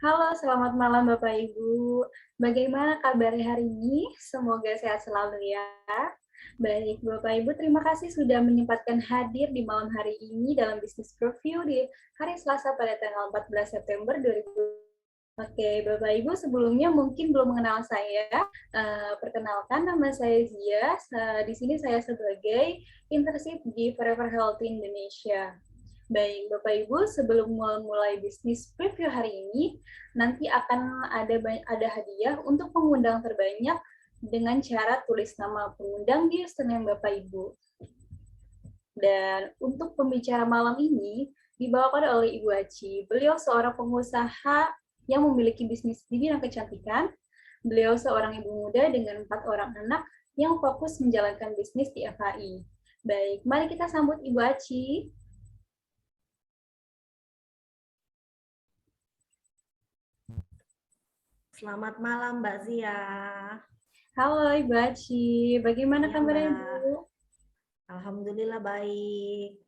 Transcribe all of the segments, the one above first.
Halo, selamat malam Bapak Ibu. Bagaimana kabarnya hari ini? Semoga sehat selalu ya. Baik, Bapak Ibu, terima kasih sudah menyempatkan hadir di malam hari ini dalam Business Review di hari Selasa pada tanggal 14 September 2020. Oke, Bapak Ibu, sebelumnya mungkin belum mengenal saya. Perkenalkan, nama saya Zia. Di sini saya sebagai internship di Forever Healthy Indonesia. Baik, Bapak Ibu, sebelum memulai bisnis preview hari ini, nanti akan ada hadiah untuk pengundang terbanyak dengan cara tulis nama pengundang di username Bapak Ibu. Dan untuk pembicara malam ini dibawakan oleh Ibu Aci. Beliau seorang pengusaha yang memiliki bisnis di bidang kecantikan. Beliau seorang ibu muda dengan 4 orang anak yang fokus menjalankan bisnis di FHI. Baik, mari kita sambut Ibu Aci. Selamat malam Mbak Zia. Halo Ibu Aci, bagaimana Ya, kabarnya Mbak. Ibu? Alhamdulillah baik.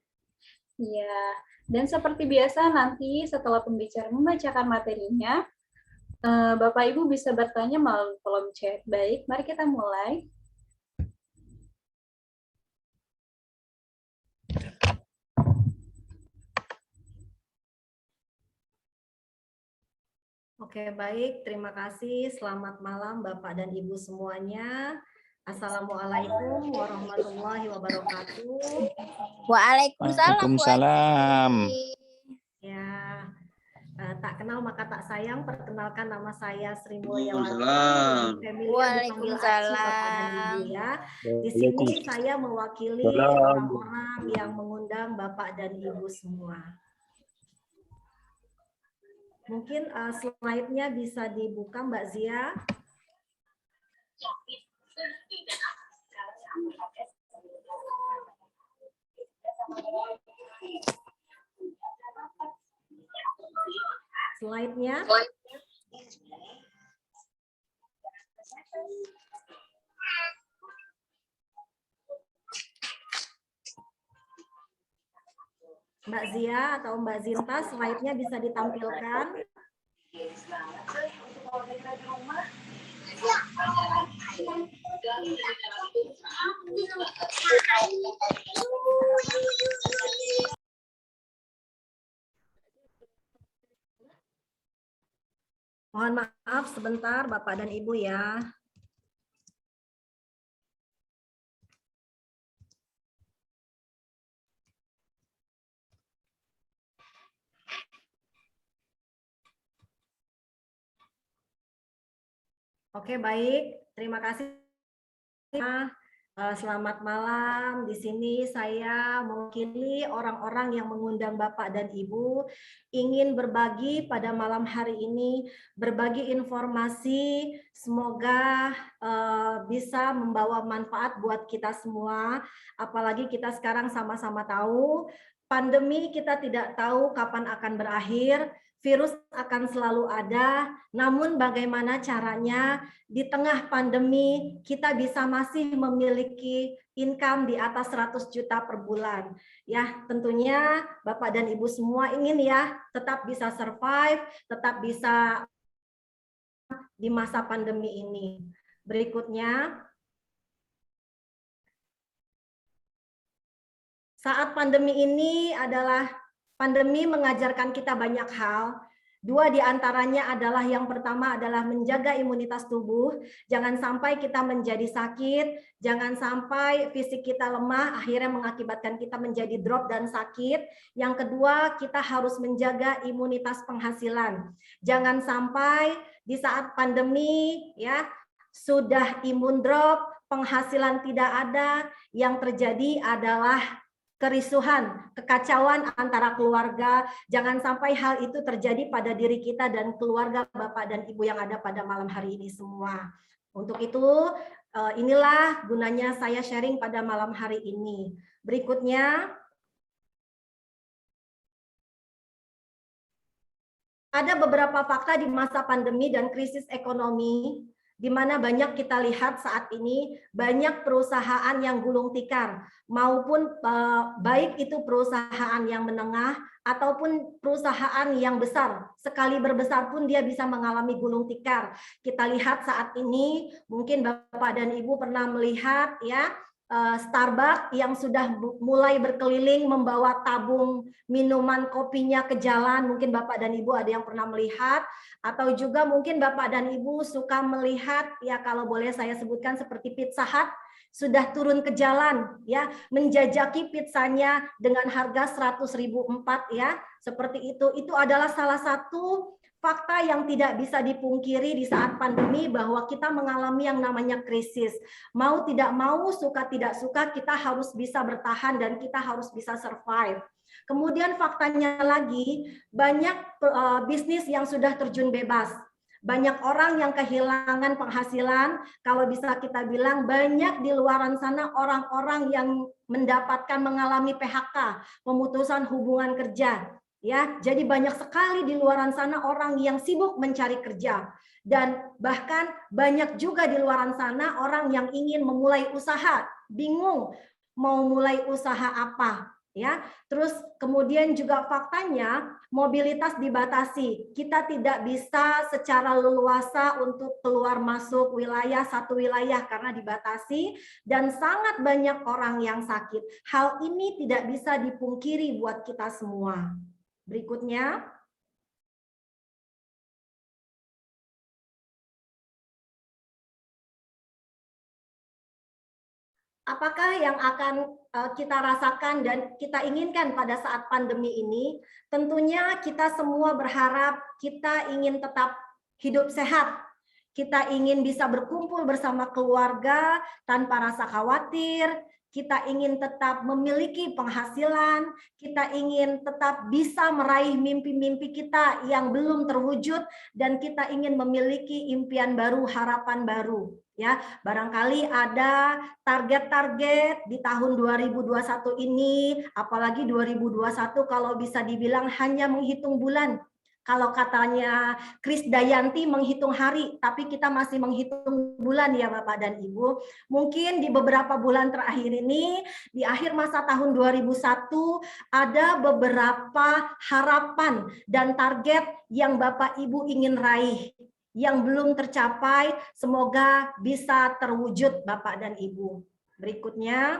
Iya, dan seperti biasa nanti setelah pembicara membacakan materinya, Bapak Ibu bisa bertanya melalui kolom chat. Baik, mari kita mulai. Oke, baik. Terima kasih. Selamat malam Bapak dan Ibu semuanya. Assalamualaikum warahmatullahi wabarakatuh. Waalaikumsalam. Ya, tak kenal maka tak sayang. Perkenalkan nama saya Sri Mulyawati. Familiar dipanggil Aci Bapak dan Ibu ya. Di sini saya mewakili orang-orang yang mengundang Bapak dan Ibu semua. Mungkin slide-nya bisa dibuka Mbak Zia. Slide-nya. Mbak Zia atau Mbak Zinta, slide-nya bisa ditampilkan. Mohon maaf sebentar Bapak dan Ibu ya. Oke, baik. Terima kasih. Selamat malam. Di sini saya mewakili orang-orang yang mengundang Bapak dan Ibu ingin berbagi pada malam hari ini, berbagi informasi. Semoga bisa membawa manfaat buat kita semua. Apalagi kita sekarang sama-sama tahu pandemi kita tidak tahu kapan akan berakhir. Virus akan selalu ada, namun bagaimana caranya di tengah pandemi kita bisa masih memiliki income di atas 100 juta per bulan. Ya, tentunya Bapak dan Ibu semua ingin ya tetap bisa survive, tetap bisa di masa pandemi ini. Berikutnya, saat pandemi ini adalah pandemi mengajarkan kita banyak hal. Dua di antaranya adalah yang pertama adalah menjaga imunitas tubuh. Jangan sampai kita menjadi sakit, jangan sampai fisik kita lemah, akhirnya mengakibatkan kita menjadi drop dan sakit. Yang kedua, kita harus menjaga imunitas penghasilan. Jangan sampai di saat pandemi ya sudah imun drop, penghasilan tidak ada, yang terjadi adalah kerisuhan, kekacauan antara keluarga. Jangan sampai hal itu terjadi pada diri kita dan keluarga Bapak dan Ibu yang ada pada malam hari ini semua. Untuk itu, inilah gunanya saya sharing pada malam hari ini. Berikutnya, ada beberapa fakta di masa pandemi dan krisis ekonomi di mana banyak kita lihat saat ini banyak perusahaan yang gulung tikar, maupun baik itu perusahaan yang menengah ataupun perusahaan yang besar. Sekali berbesar pun dia bisa mengalami gulung tikar. Kita lihat saat ini, mungkin Bapak dan Ibu pernah melihat ya, Starbucks yang sudah mulai berkeliling membawa tabung minuman kopinya ke jalan. Mungkin Bapak dan Ibu ada yang pernah melihat, atau juga mungkin Bapak dan Ibu suka melihat ya, kalau boleh saya sebutkan seperti Pizza Hut sudah turun ke jalan ya, menjajaki pizzanya dengan harga 100.004 ya, seperti itu. Itu adalah salah satu fakta yang tidak bisa dipungkiri di saat pandemi, bahwa kita mengalami yang namanya krisis. Mau tidak mau, suka tidak suka, kita harus bisa bertahan dan kita harus bisa survive. Kemudian faktanya lagi, banyak bisnis yang sudah terjun bebas. Banyak orang yang kehilangan penghasilan, kalau bisa kita bilang banyak di luaran sana orang-orang yang mendapatkan mengalami PHK, pemutusan hubungan kerja. Ya, jadi banyak sekali di luaran sana orang yang sibuk mencari kerja, dan bahkan banyak juga di luaran sana orang yang ingin memulai usaha, bingung mau mulai usaha apa. Ya, terus kemudian juga faktanya mobilitas dibatasi. Kita tidak bisa secara leluasa untuk keluar masuk wilayah satu wilayah karena dibatasi, dan sangat banyak orang yang sakit. Hal ini tidak bisa dipungkiri buat kita semua. Berikutnya, apakah yang akan kita rasakan dan kita inginkan pada saat pandemi ini? Tentunya kita semua berharap kita ingin tetap hidup sehat. Kita ingin bisa berkumpul bersama keluarga tanpa rasa khawatir. Kita ingin tetap memiliki penghasilan, kita ingin tetap bisa meraih mimpi-mimpi kita yang belum terwujud, dan kita ingin memiliki impian baru, harapan baru. Ya, barangkali ada target-target di tahun 2021 ini, apalagi 2021 kalau bisa dibilang hanya menghitung bulan. Kalau katanya Krisdayanti menghitung hari, tapi kita masih menghitung bulan ya Bapak dan Ibu. Mungkin di beberapa bulan terakhir ini, di akhir masa tahun 2001, ada beberapa harapan dan target yang Bapak Ibu ingin raih, yang belum tercapai, semoga bisa terwujud Bapak dan Ibu. Berikutnya.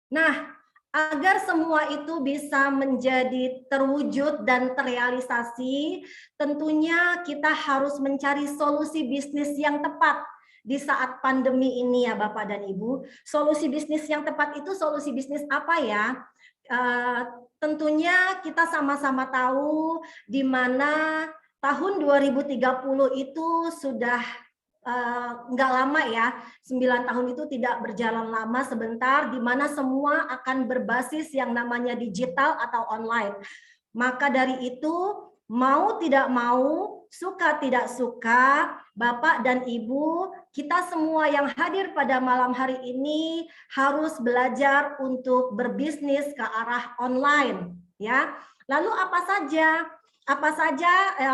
Nah, agar semua itu bisa menjadi terwujud dan terrealisasi, tentunya kita harus mencari solusi bisnis yang tepat di saat pandemi ini ya Bapak dan Ibu. Solusi bisnis yang tepat itu solusi bisnis apa ya? Tentunya kita sama-sama tahu di mana tahun 2030 itu sudah nggak lama ya, 9 tahun itu tidak berjalan lama, sebentar, di mana semua akan berbasis yang namanya digital atau online. Maka dari itu, mau tidak mau, suka tidak suka, Bapak dan Ibu, kita semua yang hadir pada malam hari ini harus belajar untuk berbisnis ke arah online, ya. Lalu apa saja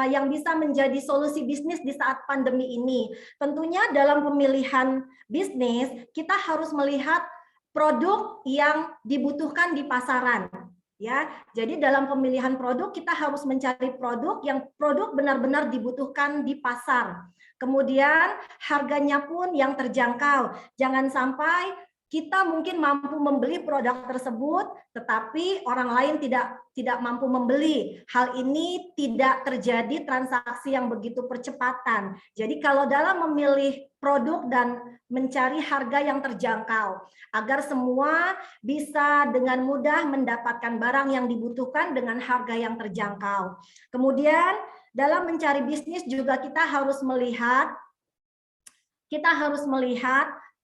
yang bisa menjadi solusi bisnis di saat pandemi ini? Tentunya dalam pemilihan bisnis, kita harus melihat produk yang dibutuhkan di pasaran. Ya, jadi dalam pemilihan produk kita harus mencari produk yang benar-benar dibutuhkan di pasar. Kemudian harganya pun yang terjangkau. Jangan sampai kita mungkin mampu membeli produk tersebut, tetapi orang lain tidak mampu membeli. Hal ini tidak terjadi transaksi yang begitu percepatan. Jadi kalau dalam memilih produk dan mencari harga yang terjangkau, agar semua bisa dengan mudah mendapatkan barang yang dibutuhkan dengan harga yang terjangkau. Kemudian dalam mencari bisnis juga kita harus melihat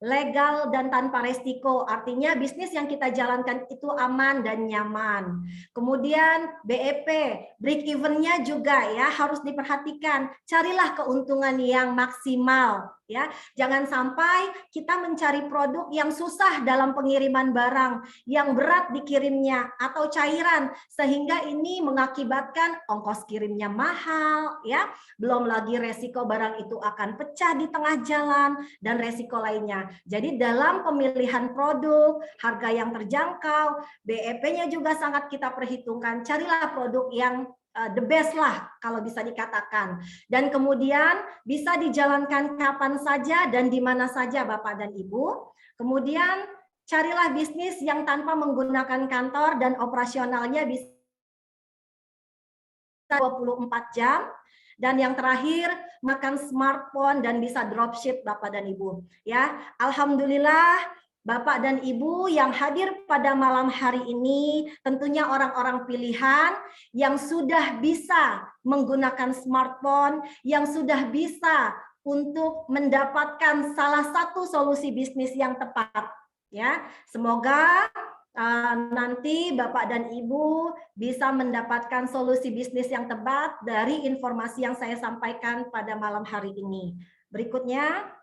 legal dan tanpa resiko, artinya bisnis yang kita jalankan itu aman dan nyaman. Kemudian BEP, break even-nya juga ya harus diperhatikan. Carilah keuntungan yang maksimal ya. Jangan sampai kita mencari produk yang susah dalam pengiriman barang, yang berat dikirimnya atau cairan, sehingga ini mengakibatkan ongkos kirimnya mahal, ya. Belum lagi resiko barang itu akan pecah di tengah jalan dan resiko lainnya. Jadi dalam pemilihan produk, harga yang terjangkau, BEP-nya juga sangat kita perhitungkan. Carilah produk yang the best lah kalau bisa dikatakan. Dan kemudian bisa dijalankan kapan saja dan di mana saja Bapak dan Ibu. Kemudian carilah bisnis yang tanpa menggunakan kantor dan operasionalnya bisa 24 jam. Dan yang terakhir, makan smartphone dan bisa dropship Bapak dan Ibu. Ya, alhamdulillah Bapak dan Ibu yang hadir pada malam hari ini tentunya orang-orang pilihan yang sudah bisa menggunakan smartphone, yang sudah bisa untuk mendapatkan salah satu solusi bisnis yang tepat. Ya, semoga nanti Bapak dan Ibu bisa mendapatkan solusi bisnis yang tepat dari informasi yang saya sampaikan pada malam hari ini. Berikutnya.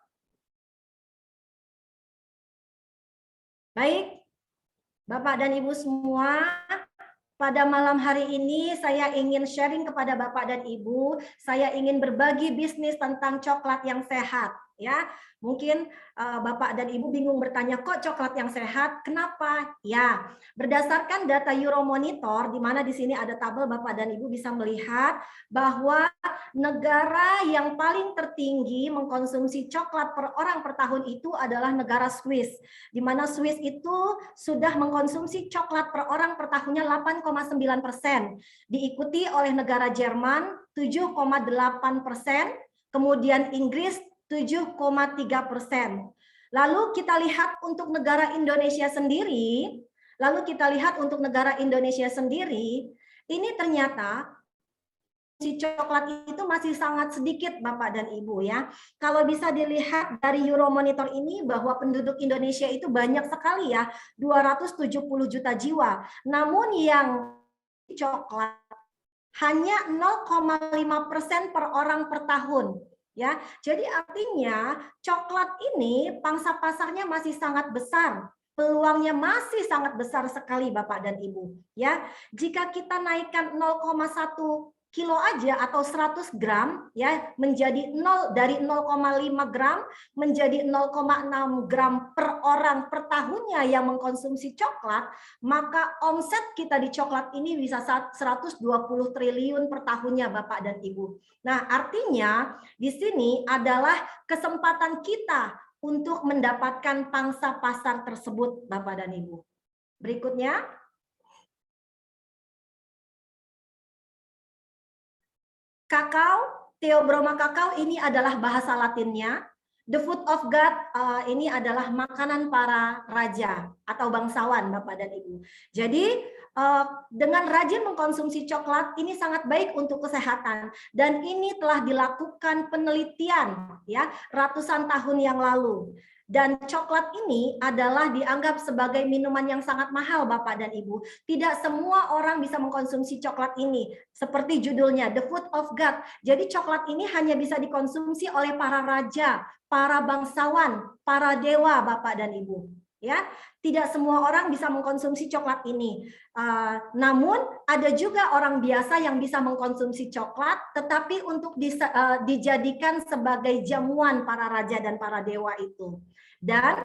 Baik, Bapak dan Ibu semua, pada malam hari ini saya ingin sharing kepada Bapak dan Ibu, saya ingin berbagi bisnis tentang coklat yang sehat. Ya, mungkin Bapak dan Ibu bingung bertanya, kok coklat yang sehat? Kenapa? Ya, berdasarkan data Euromonitor, di mana di sini ada tabel Bapak dan Ibu bisa melihat bahwa negara yang paling tertinggi mengkonsumsi coklat per orang per tahun itu adalah negara Swiss, di mana Swiss itu sudah mengkonsumsi coklat per orang per tahunnya 8,9%, diikuti oleh negara Jerman 7,8%, kemudian Inggris 7,3%. Lalu kita lihat untuk negara Indonesia sendiri, ini ternyata si coklat itu masih sangat sedikit Bapak dan Ibu ya. Kalau bisa dilihat dari Euromonitor ini bahwa penduduk Indonesia itu banyak sekali ya, 270 juta jiwa. Namun yang coklat hanya 0,5% per orang per tahun. Ya, jadi artinya coklat ini pangsa pasarnya masih sangat besar, peluangnya masih sangat besar sekali Bapak dan Ibu. Ya, jika kita naikkan 0,1 kilo aja atau 100 gram ya menjadi 0 dari 0,5 gram menjadi 0,6 gram per orang per tahunnya yang mengkonsumsi coklat, maka omset kita di coklat ini bisa 120 triliun per tahunnya Bapak dan Ibu. Nah, artinya di sini adalah kesempatan kita untuk mendapatkan pangsa pasar tersebut Bapak dan Ibu. Berikutnya. Kakao, Theobroma kakao ini adalah bahasa Latinnya. The food of God ini adalah makanan para raja atau bangsawan Bapak dan Ibu. Jadi dengan rajin mengkonsumsi coklat ini sangat baik untuk kesehatan dan ini telah dilakukan penelitian ya ratusan tahun yang lalu. Dan coklat ini adalah dianggap sebagai minuman yang sangat mahal Bapak dan Ibu. Tidak semua orang bisa mengkonsumsi coklat ini. Seperti judulnya, The Food of God. Jadi coklat ini hanya bisa dikonsumsi oleh para raja, para bangsawan, para dewa Bapak dan Ibu. Ya, tidak semua orang bisa mengkonsumsi coklat ini. Namun ada juga orang biasa yang bisa mengkonsumsi coklat, tetapi untuk dijadikan sebagai jamuan para raja dan para dewa itu. Dan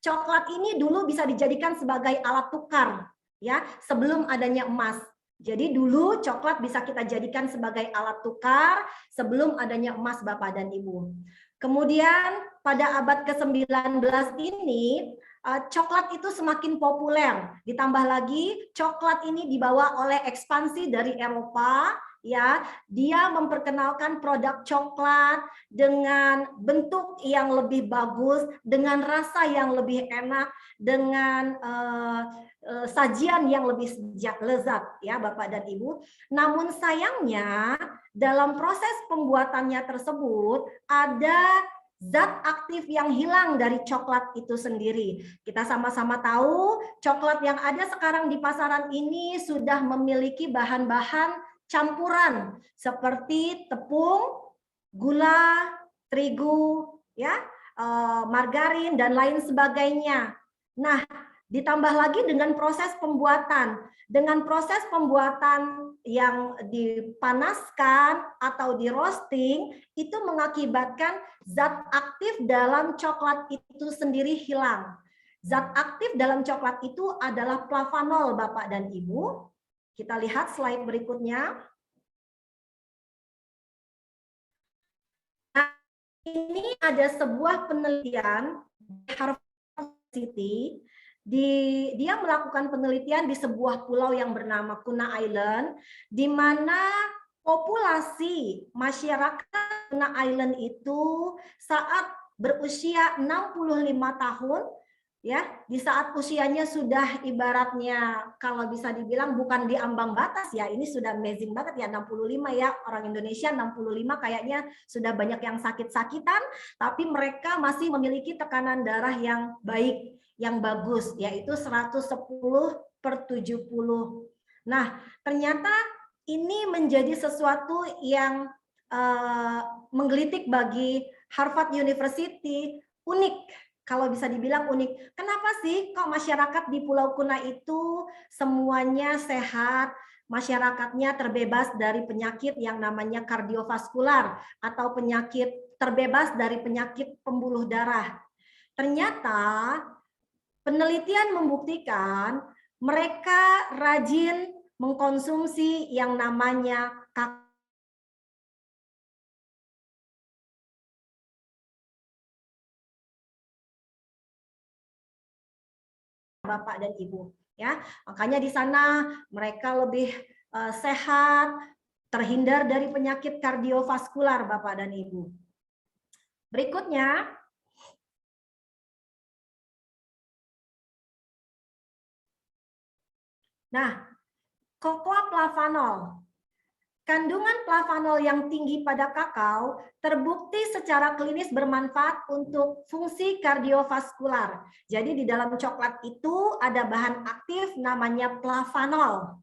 coklat ini dulu bisa dijadikan sebagai alat tukar, ya, sebelum adanya emas. Jadi dulu coklat bisa kita jadikan sebagai alat tukar sebelum adanya emas Bapak dan Ibu. Kemudian pada abad ke-19 ini coklat itu semakin populer. Ditambah lagi coklat ini dibawa oleh ekspansi dari Eropa, ya. Dia memperkenalkan produk coklat dengan bentuk yang lebih bagus, dengan rasa yang lebih enak, dengan sajian yang lebih lezat ya Bapak dan Ibu. Namun sayangnya dalam proses pembuatannya tersebut ada zat aktif yang hilang dari coklat itu sendiri. Kita sama-sama tahu coklat yang ada sekarang di pasaran ini sudah memiliki bahan-bahan campuran seperti tepung, gula, terigu, ya, margarin dan lain sebagainya. Nah, ditambah lagi dengan proses pembuatan. Dengan proses pembuatan yang dipanaskan atau di roasting, itu mengakibatkan zat aktif dalam coklat itu sendiri hilang. Zat aktif dalam coklat itu adalah flavanol, Bapak dan Ibu. Kita lihat slide berikutnya. Nah, ini ada sebuah penelitian di Harvard University. Dia melakukan penelitian di sebuah pulau yang bernama Kuna Island, di mana populasi masyarakat Kuna Island itu saat berusia 65 tahun, ya, di saat usianya sudah ibaratnya kalau bisa dibilang bukan di ambang batas ya, ini sudah amazing banget ya, 65 ya, orang Indonesia 65 kayaknya sudah banyak yang sakit-sakitan, tapi mereka masih memiliki tekanan darah yang baik, yang bagus, yaitu 110/70. Nah, ternyata ini menjadi sesuatu yang menggelitik bagi Harvard University, unik. Kalau bisa dibilang unik. Kenapa sih kok masyarakat di Pulau Kuna itu semuanya sehat, masyarakatnya terbebas dari penyakit yang namanya kardiovaskular atau penyakit terbebas dari penyakit pembuluh darah? Ternyata penelitian membuktikan mereka rajin mengkonsumsi yang namanya Bapak dan Ibu, ya. Makanya di sana mereka lebih sehat, terhindar dari penyakit kardiovaskular, Bapak dan Ibu. Berikutnya, nah, cocoa flavanol. Kandungan flavanol yang tinggi pada kakao terbukti secara klinis bermanfaat untuk fungsi kardiovaskular. Jadi di dalam coklat itu ada bahan aktif namanya flavanol.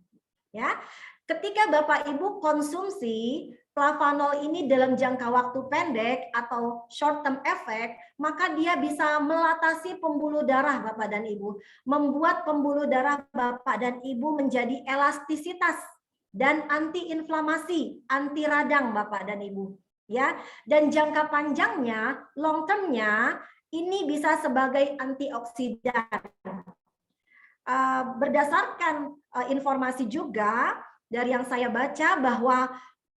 Ya, ketika Bapak Ibu konsumsi flavanol ini dalam jangka waktu pendek atau short term effect, maka dia bisa melatasi pembuluh darah Bapak dan Ibu, membuat pembuluh darah Bapak dan Ibu menjadi elastisitas dan anti-inflamasi, anti radang Bapak dan Ibu. Ya, dan jangka panjangnya, long termnya ini bisa sebagai antioksidan. Berdasarkan informasi juga dari yang saya baca bahwa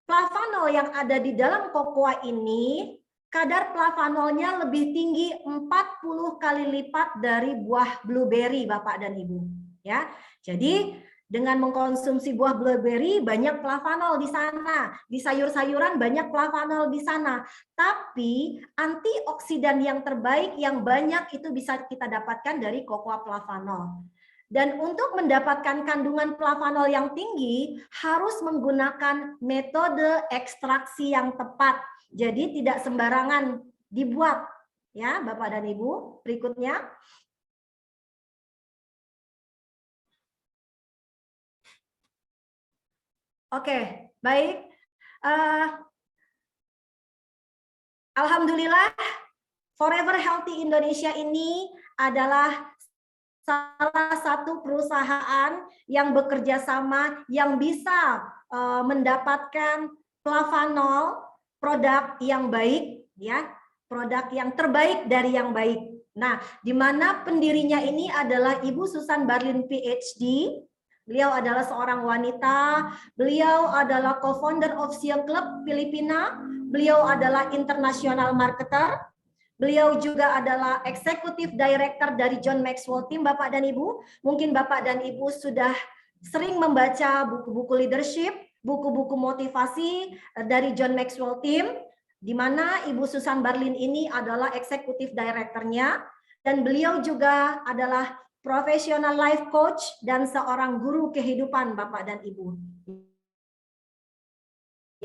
flavanol yang ada di dalam kokoa ini kadar flavanolnya lebih tinggi 40 kali lipat dari buah blueberry Bapak dan Ibu, ya. Jadi dengan mengkonsumsi buah blueberry banyak flavanol di sana, di sayur-sayuran banyak flavanol di sana. Tapi antioksidan yang terbaik yang banyak itu bisa kita dapatkan dari cocoa flavanol. Dan untuk mendapatkan kandungan flavanol yang tinggi harus menggunakan metode ekstraksi yang tepat. Jadi tidak sembarangan dibuat, ya Bapak dan Ibu. Berikutnya. Oke, baik. Alhamdulillah, Forever Healthy Indonesia ini adalah salah satu perusahaan yang bekerja sama yang bisa mendapatkan flavanol, produk yang baik, ya, produk yang terbaik dari yang baik. Nah, di mana pendirinya ini adalah Ibu Susan Barlin PhD. Beliau adalah seorang wanita, beliau adalah co-founder of Seal Club Filipina, beliau adalah international marketer, beliau juga adalah Executive Director dari John Maxwell Team, Bapak dan Ibu. Mungkin Bapak dan Ibu sudah sering membaca buku-buku leadership, buku-buku motivasi dari John Maxwell Team, di mana Ibu Susan Barlin ini adalah Executive Director-nya, dan beliau juga adalah professional life coach dan seorang guru kehidupan Bapak dan Ibu.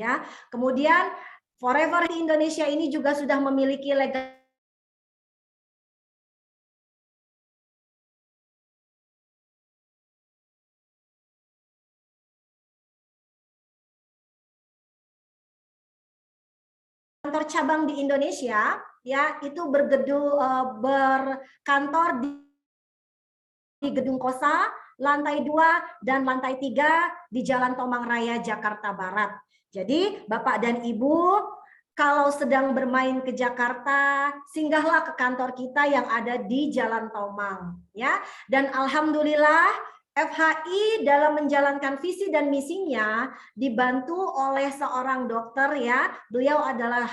Ya, kemudian Forever Indonesia ini juga sudah memiliki legal kantor cabang di Indonesia, ya, itu berkantor di Gedung Kosa, lantai 2 dan lantai 3 di Jalan Tomang Raya, Jakarta Barat. Jadi Bapak dan Ibu, kalau sedang bermain ke Jakarta, singgahlah ke kantor kita yang ada di Jalan Tomang, ya. Dan alhamdulillah FHI dalam menjalankan visi dan misinya dibantu oleh seorang dokter, ya. Beliau adalah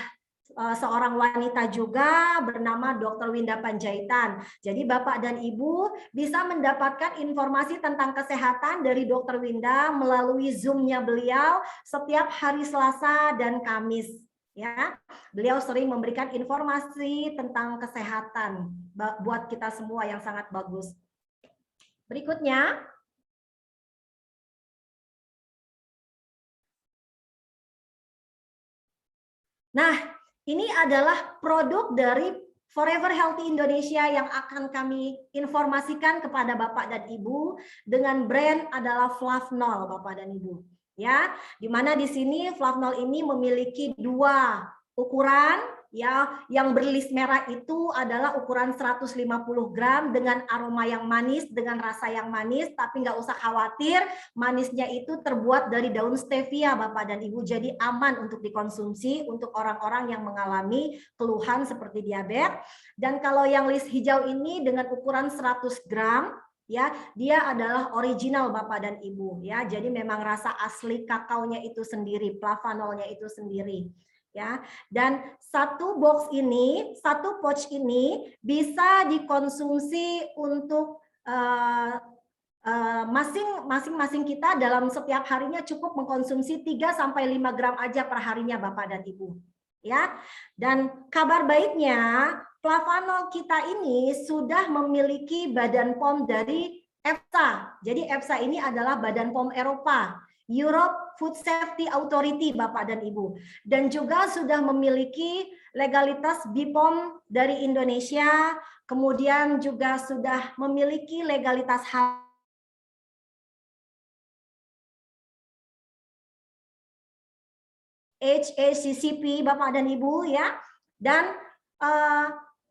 seorang wanita juga bernama Dr. Winda Panjaitan. Jadi Bapak dan Ibu bisa mendapatkan informasi tentang kesehatan dari Dr. Winda melalui Zoom-nya beliau setiap hari Selasa dan Kamis. Ya, beliau sering memberikan informasi tentang kesehatan buat kita semua yang sangat bagus. Berikutnya. Nah, ini adalah produk dari Forever Healthy Indonesia yang akan kami informasikan kepada Bapak dan Ibu dengan brand adalah Flavnol, Bapak dan Ibu. Ya, di mana di sini Flavnol ini memiliki 2 ukuran, ya. Yang berlis merah itu adalah ukuran 150 gram dengan aroma yang manis, dengan rasa yang manis, tapi nggak usah khawatir, manisnya itu terbuat dari daun stevia, Bapak dan Ibu, jadi aman untuk dikonsumsi untuk orang-orang yang mengalami keluhan seperti diabetes. Dan kalau yang list hijau ini dengan ukuran 100 gram, ya, dia adalah original Bapak dan Ibu, ya. Jadi memang rasa asli kakaonya itu sendiri, flavanolnya itu sendiri, ya. Dan satu box ini, satu pouch ini bisa dikonsumsi untuk masing-masing kita dalam setiap harinya cukup mengkonsumsi 3-5 gram aja per harinya Bapak dan Ibu, ya. Dan kabar baiknya Flavanol kita ini sudah memiliki badan POM dari EFSA. Jadi EFSA ini adalah badan POM Eropa, Europe Food Safety Authority, Bapak dan Ibu. Dan juga sudah memiliki legalitas BPOM dari Indonesia, kemudian juga sudah memiliki legalitas HACCP, Bapak dan Ibu, ya. Dan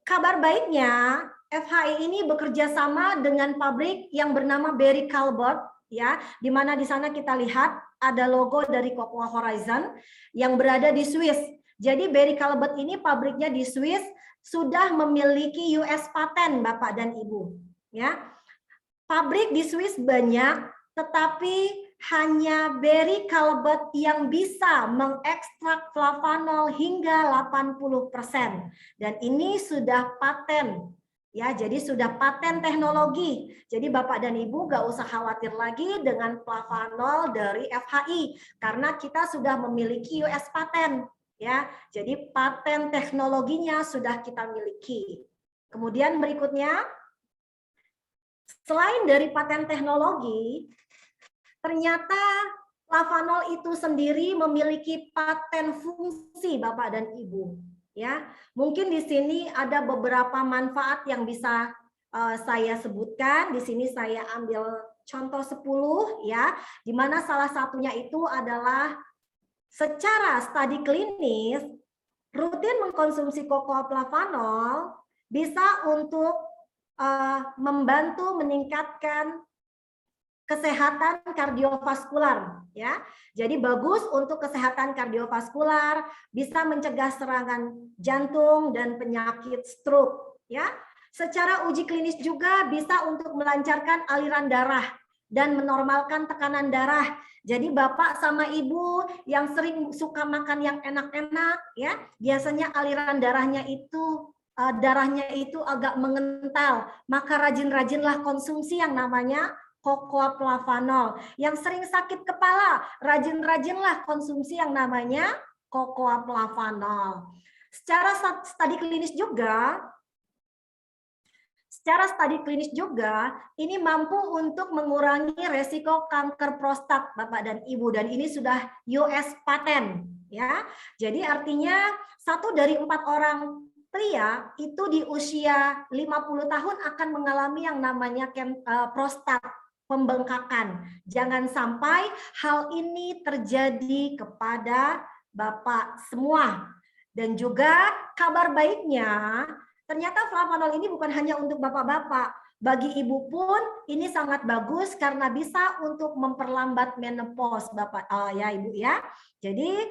kabar baiknya FHI ini bekerja sama dengan pabrik yang bernama Barry Callebaut, ya, di mana di sana kita lihat ada logo dari Cocoa Horizon yang berada di Swiss. Jadi Barry Callebaut ini pabriknya di Swiss, sudah memiliki US patent, Bapak dan Ibu, ya. Pabrik di Swiss banyak, tetapi hanya Barry Callebaut yang bisa mengekstrak flavanol hingga 80%. Dan ini sudah paten, ya. Jadi sudah paten teknologi. Jadi Bapak dan Ibu gak usah khawatir lagi dengan flavanol dari FHI karena kita sudah memiliki US paten, ya. Jadi paten teknologinya sudah kita miliki. Kemudian berikutnya, selain dari paten teknologi, ternyata flavanol itu sendiri memiliki paten fungsi, Bapak dan Ibu, ya. Mungkin di sini ada beberapa manfaat yang bisa saya sebutkan. Di sini saya ambil contoh 10, ya, di mana salah satunya itu adalah secara studi klinis rutin mengkonsumsi cocoa flavanol bisa untuk membantu meningkatkan kesehatan kardiovaskular, ya. Jadi bagus untuk kesehatan kardiovaskular, bisa mencegah serangan jantung dan penyakit stroke, ya. Secara uji klinis juga bisa untuk melancarkan aliran darah dan menormalkan tekanan darah. Jadi Bapak sama Ibu yang sering suka makan yang enak-enak, ya, biasanya aliran darahnya itu agak mengental, maka rajin-rajinlah konsumsi yang namanya cocoa flavanol. Yang sering sakit kepala, rajin-rajinlah konsumsi yang namanya cocoa flavanol. Secara studi klinis juga, ini mampu untuk mengurangi resiko kanker prostat, Bapak dan Ibu, dan ini sudah US patent, ya. Jadi artinya 1 dari 4 orang pria itu di usia 50 tahun akan mengalami yang namanya prostat, pembengkakan. Jangan sampai hal ini terjadi kepada Bapak semua. Dan juga kabar baiknya, ternyata flavanol ini bukan hanya untuk bapak-bapak. Bagi ibu pun ini sangat bagus karena bisa untuk memperlambat menopause, Bapak ya Ibu ya. Jadi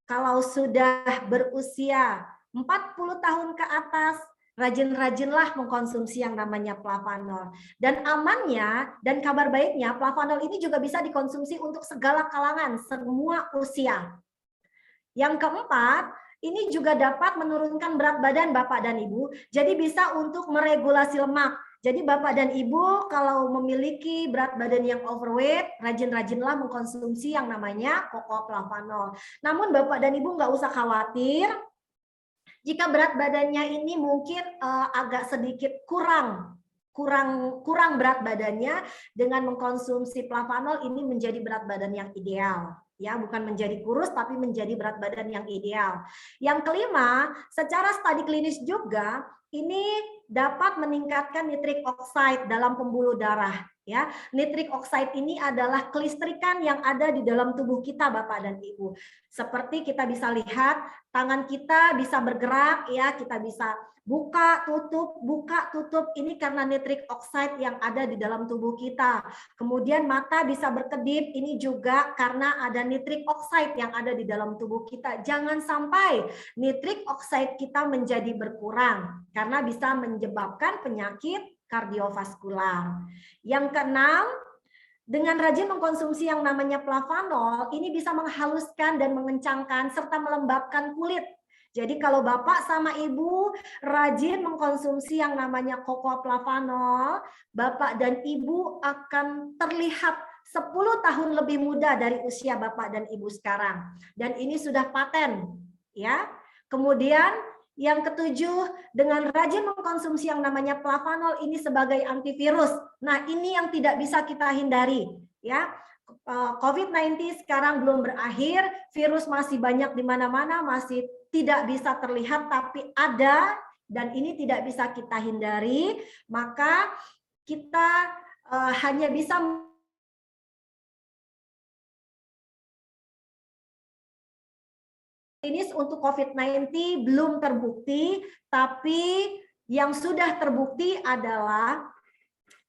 kalau sudah berusia 40 tahun ke atas, rajin-rajinlah mengkonsumsi yang namanya flavanol. Dan amannya dan kabar baiknya, flavanol ini juga bisa dikonsumsi untuk segala kalangan, semua usia. Yang keempat, ini juga dapat menurunkan berat badan Bapak dan Ibu, jadi bisa untuk meregulasi lemak. Jadi Bapak dan Ibu kalau memiliki berat badan yang overweight, rajin-rajinlah mengkonsumsi yang namanya Cocoa Flavanol. Namun Bapak dan Ibu nggak usah khawatir, jika berat badannya ini mungkin agak sedikit kurang berat badannya, dengan mengkonsumsi flavanol ini menjadi berat badan yang ideal. Ya, bukan menjadi kurus tapi menjadi berat badan yang ideal. Yang kelima, secara studi klinis juga ini dapat meningkatkan nitric oxide dalam pembuluh darah. Ya, nitric oxide ini adalah kelistrikan yang ada di dalam tubuh kita, Bapak dan Ibu. Seperti kita bisa lihat, tangan kita bisa bergerak, ya, kita bisa buka, tutup, ini karena nitric oxide yang ada di dalam tubuh kita. Kemudian mata bisa berkedip, ini juga karena ada nitric oxide yang ada di dalam tubuh kita. Jangan sampai nitric oxide kita menjadi berkurang, karena bisa menyebabkan penyakit kardiovaskular. Yang keenam, dengan rajin mengkonsumsi yang namanya flavanol, ini bisa menghaluskan dan mengencangkan serta melembabkan kulit. Jadi kalau Bapak sama Ibu rajin mengkonsumsi yang namanya Cocoa Flavanol, Bapak dan Ibu akan terlihat 10 tahun lebih muda dari usia Bapak dan Ibu sekarang. Dan ini sudah paten, ya. Kemudian yang ketujuh, dengan rajin mengkonsumsi yang namanya flavanol ini sebagai antivirus. Nah, ini yang tidak bisa kita hindari, ya. COVID-19 sekarang belum berakhir, virus masih banyak di mana-mana, masih tidak bisa terlihat tapi ada, dan ini tidak bisa kita hindari, maka kita hanya bisa klinis untuk COVID-19 belum terbukti, tapi yang sudah terbukti adalah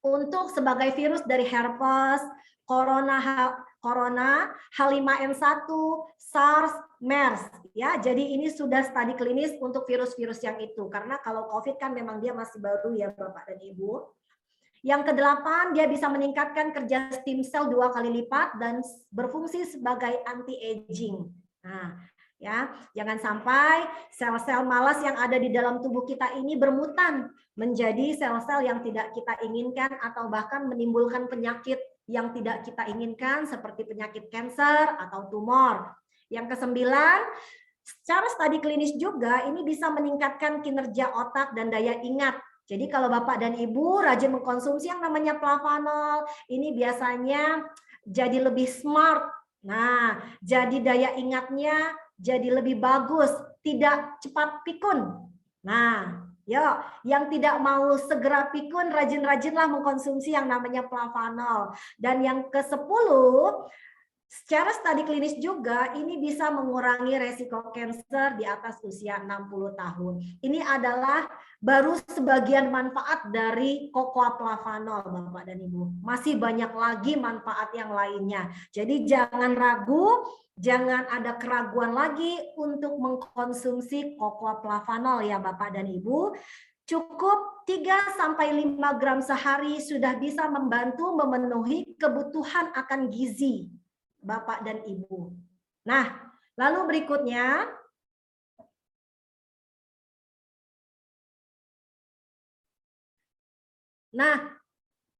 untuk sebagai virus dari herpes, corona, H5N1, SARS, MERS, ya. Jadi ini sudah studi klinis untuk virus-virus yang itu, karena kalau COVID kan memang dia masih baru ya Bapak dan Ibu. Yang kedelapan, dia bisa meningkatkan kerja stem cell 2 kali lipat dan berfungsi sebagai anti-aging. Nah, ya, jangan sampai sel-sel malas yang ada di dalam tubuh kita ini bermutan menjadi sel-sel yang tidak kita inginkan atau bahkan menimbulkan penyakit yang tidak kita inginkan seperti penyakit kanker atau tumor. Yang kesembilan, secara studi klinis juga ini bisa meningkatkan kinerja otak dan daya ingat. Jadi kalau Bapak dan Ibu rajin mengkonsumsi yang namanya flavanol, ini biasanya jadi lebih smart. Nah, jadi daya ingatnya jadi lebih bagus, tidak cepat pikun. Nah, yuk, yang tidak mau segera pikun, rajin-rajinlah mengkonsumsi yang namanya flavanol. Dan yang ke-10, secara studi klinis juga ini bisa mengurangi resiko kanker di atas usia 60 tahun. Ini adalah baru sebagian manfaat dari Cocoa Flavanol, Bapak dan Ibu. Masih banyak lagi manfaat yang lainnya. Jadi jangan ragu, jangan ada keraguan lagi untuk mengkonsumsi Cocoa Flavanol ya Bapak dan Ibu. Cukup 3-5 gram sehari sudah bisa membantu memenuhi kebutuhan akan gizi Bapak dan Ibu. Nah, lalu berikutnya, nah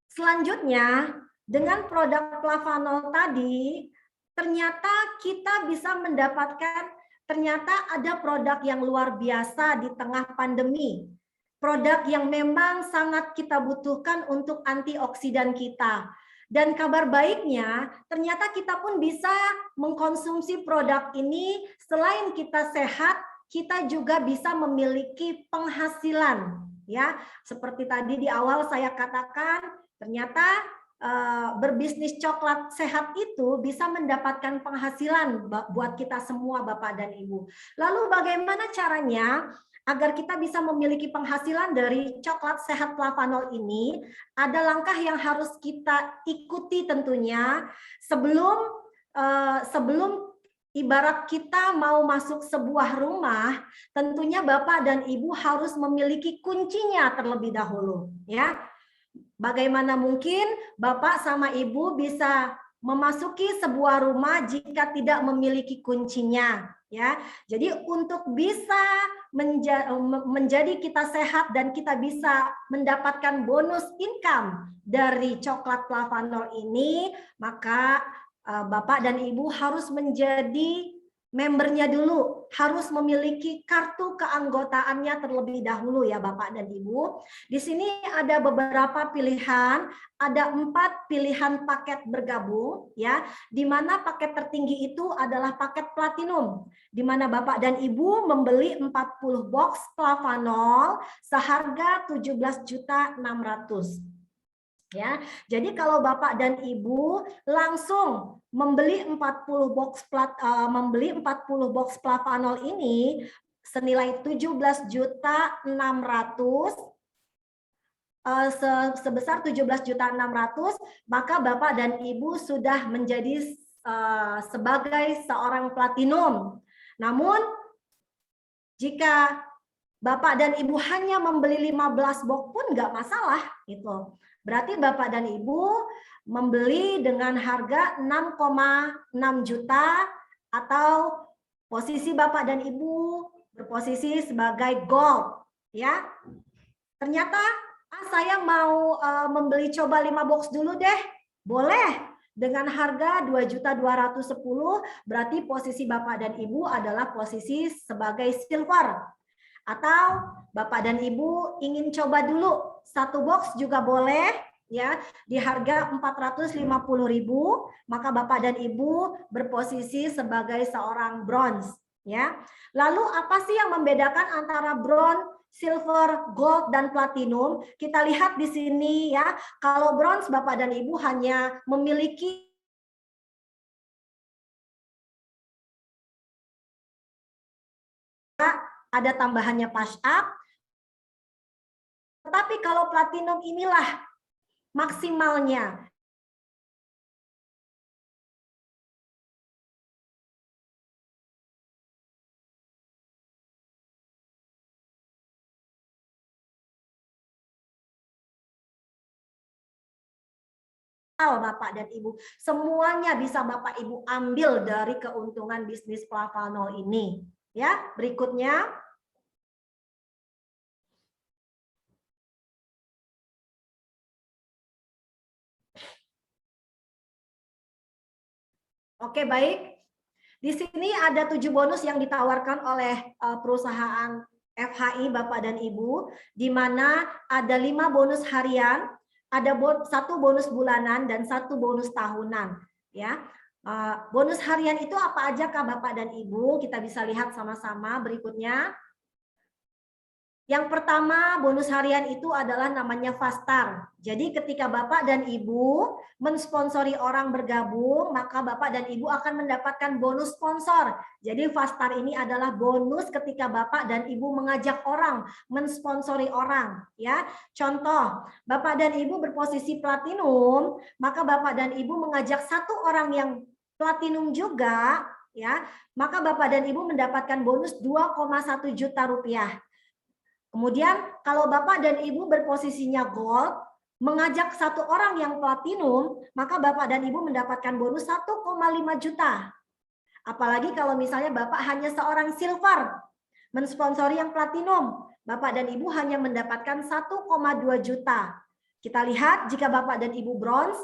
selanjutnya dengan produk flavanol tadi, ternyata kita bisa mendapatkan, ternyata ada produk yang luar biasa di tengah pandemi. Produk yang memang sangat kita butuhkan untuk antioksidan kita. Dan kabar baiknya, ternyata kita pun bisa mengkonsumsi produk ini. Selain kita sehat, kita juga bisa memiliki penghasilan. Ya, seperti tadi di awal saya katakan, ternyata berbisnis coklat sehat itu bisa mendapatkan penghasilan buat kita semua Bapak dan Ibu. Lalu bagaimana caranya agar kita bisa memiliki penghasilan dari coklat sehat Flavanol ini? Ada langkah yang harus kita ikuti tentunya sebelum ibarat kita mau masuk sebuah rumah, tentunya Bapak dan Ibu harus memiliki kuncinya terlebih dahulu, ya. Bagaimana mungkin Bapak sama Ibu bisa memasuki sebuah rumah jika tidak memiliki kuncinya, ya. Jadi untuk bisa menjadi kita sehat dan kita bisa mendapatkan bonus income dari coklat Flavanol ini, maka Bapak dan Ibu harus menjadi membernya dulu, harus memiliki kartu keanggotaannya terlebih dahulu ya Bapak dan Ibu. Di sini ada beberapa pilihan, ada 4 pilihan paket bergabung ya, di mana paket tertinggi itu adalah paket platinum, di mana Bapak dan Ibu membeli 40 box Flavanol seharga 17.600.000. Ya, jadi kalau Bapak dan Ibu langsung membeli 40 box Flavanol ini senilai 17.600.000, sebesar 17.600.000, maka Bapak dan Ibu sudah menjadi sebagai seorang platinum. Namun jika Bapak dan Ibu hanya membeli 15 box pun nggak masalah gitu. Berarti Bapak dan Ibu membeli dengan harga 6,6 juta atau posisi Bapak dan Ibu berposisi sebagai gold ya. Ternyata saya mau membeli coba 5 box dulu deh. Boleh. Dengan harga 2.210.000 berarti posisi Bapak dan Ibu adalah posisi sebagai silver. Atau Bapak dan Ibu ingin coba dulu 1 box juga boleh ya, di harga 450.000, maka Bapak dan Ibu berposisi sebagai seorang bronze ya. Lalu apa sih yang membedakan antara bronze, silver, gold dan platinum? Kita lihat di sini ya. Kalau bronze Bapak dan Ibu hanya memiliki ada tambahannya push up. Tetapi kalau platinum inilah maksimalnya. Bapak dan Ibu, semuanya bisa Bapak Ibu ambil dari keuntungan bisnis Flavanol ini. Ya, berikutnya. Oke, baik. Di sini ada 7 bonus yang ditawarkan oleh perusahaan FHI Bapak dan Ibu, di mana ada 5 bonus harian, ada 1 bonus bulanan dan 1 bonus tahunan. Ya, bonus harian itu apa aja Kak Bapak dan Ibu? Kita bisa lihat sama-sama berikutnya. Yang pertama, bonus harian itu adalah namanya Fastar. Jadi ketika Bapak dan Ibu mensponsori orang bergabung, maka Bapak dan Ibu akan mendapatkan bonus sponsor. Jadi Fastar ini adalah bonus ketika Bapak dan Ibu mengajak orang, mensponsori orang. Ya, contoh, Bapak dan Ibu berposisi platinum, maka Bapak dan Ibu mengajak 1 orang yang platinum juga, ya, maka Bapak dan Ibu mendapatkan bonus 2,1 juta rupiah. Kemudian kalau Bapak dan Ibu berposisinya gold, mengajak 1 orang yang platinum, maka Bapak dan Ibu mendapatkan bonus 1,5 juta. Apalagi kalau misalnya Bapak hanya seorang silver, mensponsori yang platinum, Bapak dan Ibu hanya mendapatkan 1,2 juta. Kita lihat jika Bapak dan Ibu bronze,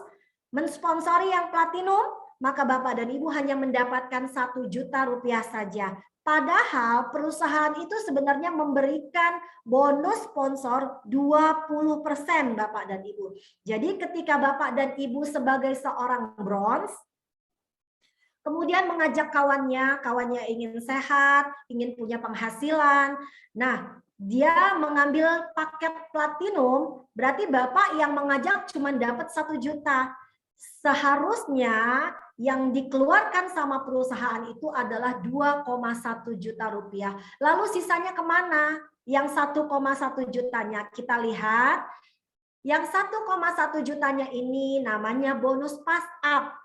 mensponsori yang platinum, maka Bapak dan Ibu hanya mendapatkan 1 juta rupiah saja. Padahal perusahaan itu sebenarnya memberikan bonus sponsor 20% Bapak dan Ibu. Jadi ketika Bapak dan Ibu sebagai seorang bronze, kemudian mengajak kawannya ingin sehat, ingin punya penghasilan. Nah, dia mengambil paket platinum, berarti Bapak yang mengajak cuma dapat 1 juta. Seharusnya yang dikeluarkan sama perusahaan itu adalah 2,1 juta rupiah. Lalu sisanya kemana? Yang 1,1 jutanya kita lihat. Yang 1,1 jutanya ini namanya bonus pass up.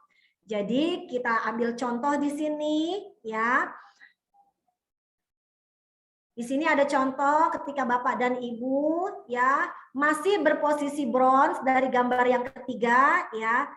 Jadi kita ambil contoh di sini ya. Di sini ada contoh ketika Bapak dan Ibu ya masih berposisi bronze dari gambar yang ketiga ya.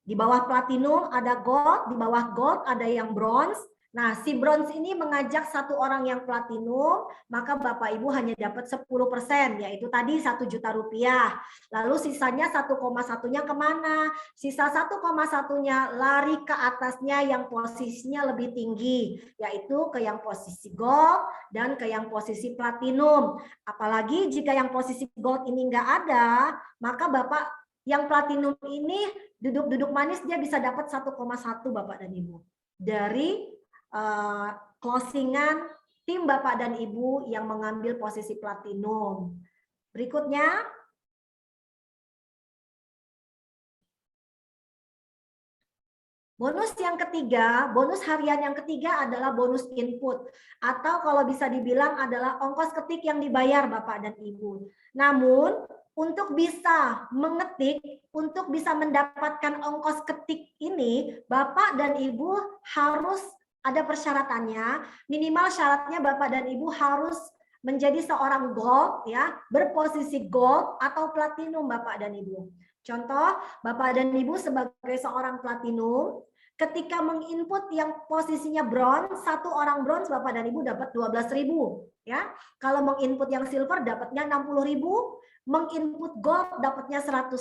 Di bawah platinum ada gold, di bawah gold ada yang bronze. Nah, si bronze ini mengajak 1 orang yang platinum, maka Bapak Ibu hanya dapat 10%, yaitu tadi 1 juta rupiah. Lalu sisanya 1,1-nya kemana? Sisa 1,1-nya lari ke atasnya yang posisinya lebih tinggi, yaitu ke yang posisi gold dan ke yang posisi platinum. Apalagi jika yang posisi gold ini nggak ada, maka Bapak yang platinum ini duduk-duduk manis dia bisa dapat 1,1 Bapak dan Ibu dari closingan tim Bapak dan Ibu yang mengambil posisi platinum. Berikutnya, bonus yang ketiga, bonus harian yang ketiga adalah bonus input atau kalau bisa dibilang adalah ongkos ketik yang dibayar Bapak dan Ibu. Namun untuk bisa mengetik, untuk bisa mendapatkan ongkos ketik ini, Bapak dan Ibu harus ada persyaratannya. Minimal syaratnya Bapak dan Ibu harus menjadi seorang gold ya, berposisi gold atau platinum Bapak dan Ibu. Contoh, Bapak dan Ibu sebagai seorang platinum, ketika menginput yang posisinya bronze, 1 orang bronze Bapak dan Ibu dapat 12.000 ya. Kalau menginput yang silver dapatnya 60.000, menginput gold dapatnya 183.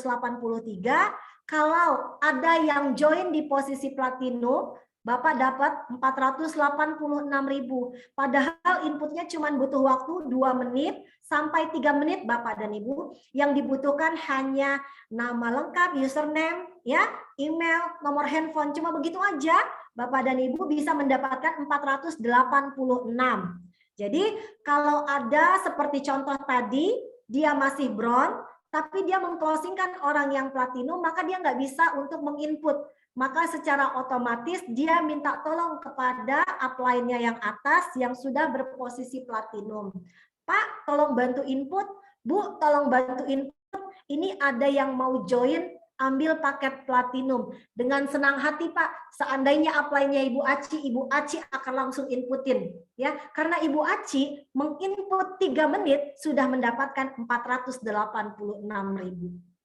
Kalau ada yang join di posisi platinum, Bapak dapat 486.000. Padahal inputnya cuma butuh waktu 2 menit sampai 3 menit Bapak dan Ibu. Yang dibutuhkan hanya nama lengkap, username, ya, email, nomor handphone. Cuma begitu aja Bapak dan Ibu bisa mendapatkan 486. Jadi kalau ada seperti contoh tadi, dia masih bronze, tapi dia mengclosingkan orang yang platinum, maka dia nggak bisa untuk menginput. Maka secara otomatis dia minta tolong kepada upline-nya yang atas yang sudah berposisi platinum. Pak, tolong bantu input. Bu, tolong bantu input. Ini ada yang mau join, ambil paket platinum. Dengan senang hati, Pak. Seandainya upline-nya Ibu Aci akan langsung inputin. Ya, karena Ibu Aci menginput 3 menit sudah mendapatkan 486.000.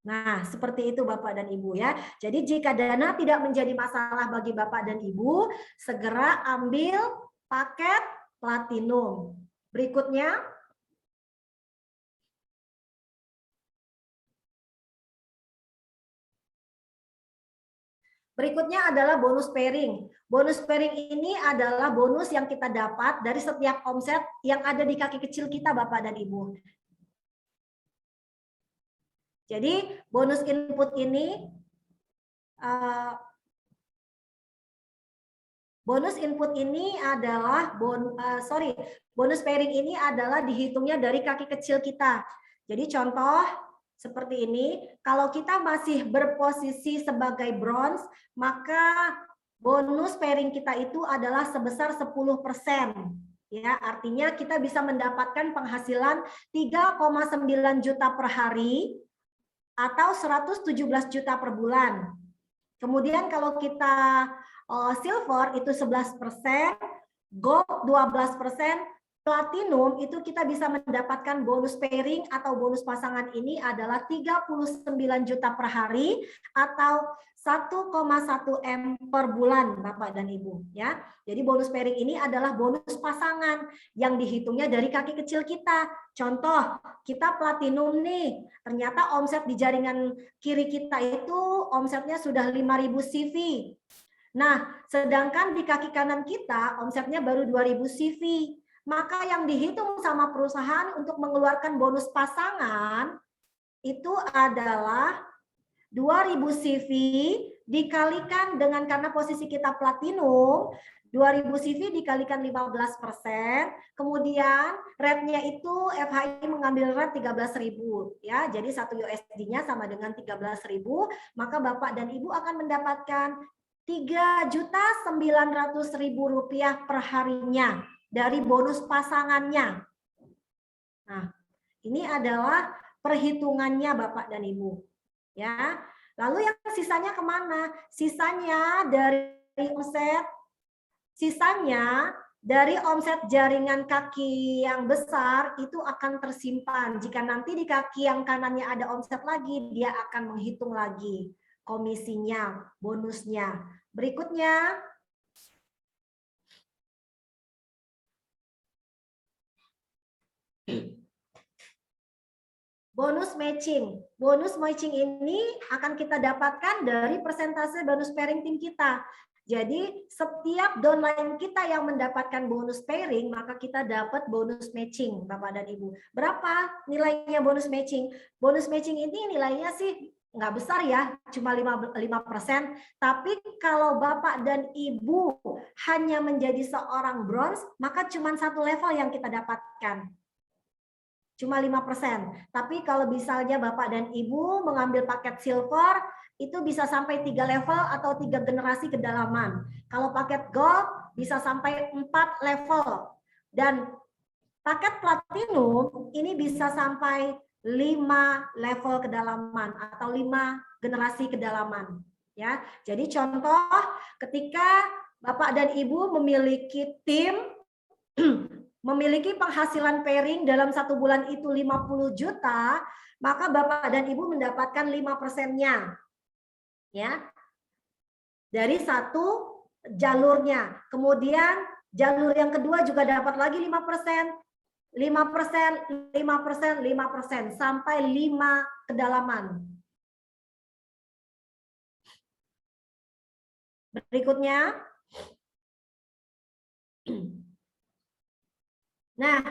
Nah, seperti itu Bapak dan Ibu ya. Jadi jika dana tidak menjadi masalah bagi Bapak dan Ibu, segera ambil paket platinum. Berikutnya, adalah bonus pairing. Bonus pairing ini adalah bonus yang kita dapat dari setiap omset yang ada di kaki kecil kita Bapak dan Ibu. Jadi bonus input ini, bonus pairing ini adalah dihitungnya dari kaki kecil kita. Jadi contoh seperti ini, kalau kita masih berposisi sebagai bronze, maka bonus pairing kita itu adalah sebesar 10%. Ya, artinya kita bisa mendapatkan penghasilan 3,9 juta per hari atau 117 juta per bulan. Kemudian kalau kita silver itu 11%, gold 12%, platinum itu kita bisa mendapatkan bonus pairing atau bonus pasangan ini adalah 39 juta per hari atau 1,1 M per bulan Bapak dan Ibu ya. Jadi bonus pairing ini adalah bonus pasangan yang dihitungnya dari kaki kecil kita. Contoh, kita platinum nih, ternyata omset di jaringan kiri kita itu omsetnya sudah 5.000 CV. Nah, sedangkan di kaki kanan kita omsetnya baru 2.000 CV. Maka yang dihitung sama perusahaan untuk mengeluarkan bonus pasangan itu adalah 2.000 CV dikalikan dengan, karena posisi kita platinum, 2000 CV dikalikan 15%, kemudian rate-nya itu FHI mengambil rate 13.000 ya. Jadi 1 USD-nya sama dengan 13.000, maka Bapak dan Ibu akan mendapatkan Rp3.900.000 per harinya dari bonus pasangannya. Nah, ini adalah perhitungannya Bapak dan Ibu. Ya. Lalu yang sisanya kemana? Sisanya dari omset jaringan kaki yang besar itu akan tersimpan. Jika nanti di kaki yang kanannya ada omset lagi, dia akan menghitung lagi komisinya, bonusnya. Berikutnya, bonus matching. Bonus matching ini akan kita dapatkan dari persentase bonus pairing tim kita. Jadi setiap downline kita yang mendapatkan bonus pairing, maka kita dapat bonus matching, Bapak dan Ibu. Berapa nilainya bonus matching? Bonus matching ini nilainya sih nggak besar ya, cuma 5%. Tapi kalau Bapak dan Ibu hanya menjadi seorang bronze, maka cuma 1 level yang kita dapatkan. Cuma 5%. Tapi kalau misalnya Bapak dan Ibu mengambil paket silver, itu bisa sampai 3 level atau 3 generasi kedalaman. Kalau paket gold bisa sampai 4 level. Dan paket platinum ini bisa sampai 5 level kedalaman atau 5 generasi kedalaman. Ya, jadi contoh ketika Bapak dan Ibu memiliki tim memiliki penghasilan pairing dalam 1 bulan itu 50 juta, maka Bapak dan Ibu mendapatkan 5%-nya. Ya. Dari 1 jalurnya. Kemudian jalur yang kedua juga dapat lagi 5%, 5%, 5%, 5% sampai 5 kedalaman. Berikutnya. Nah,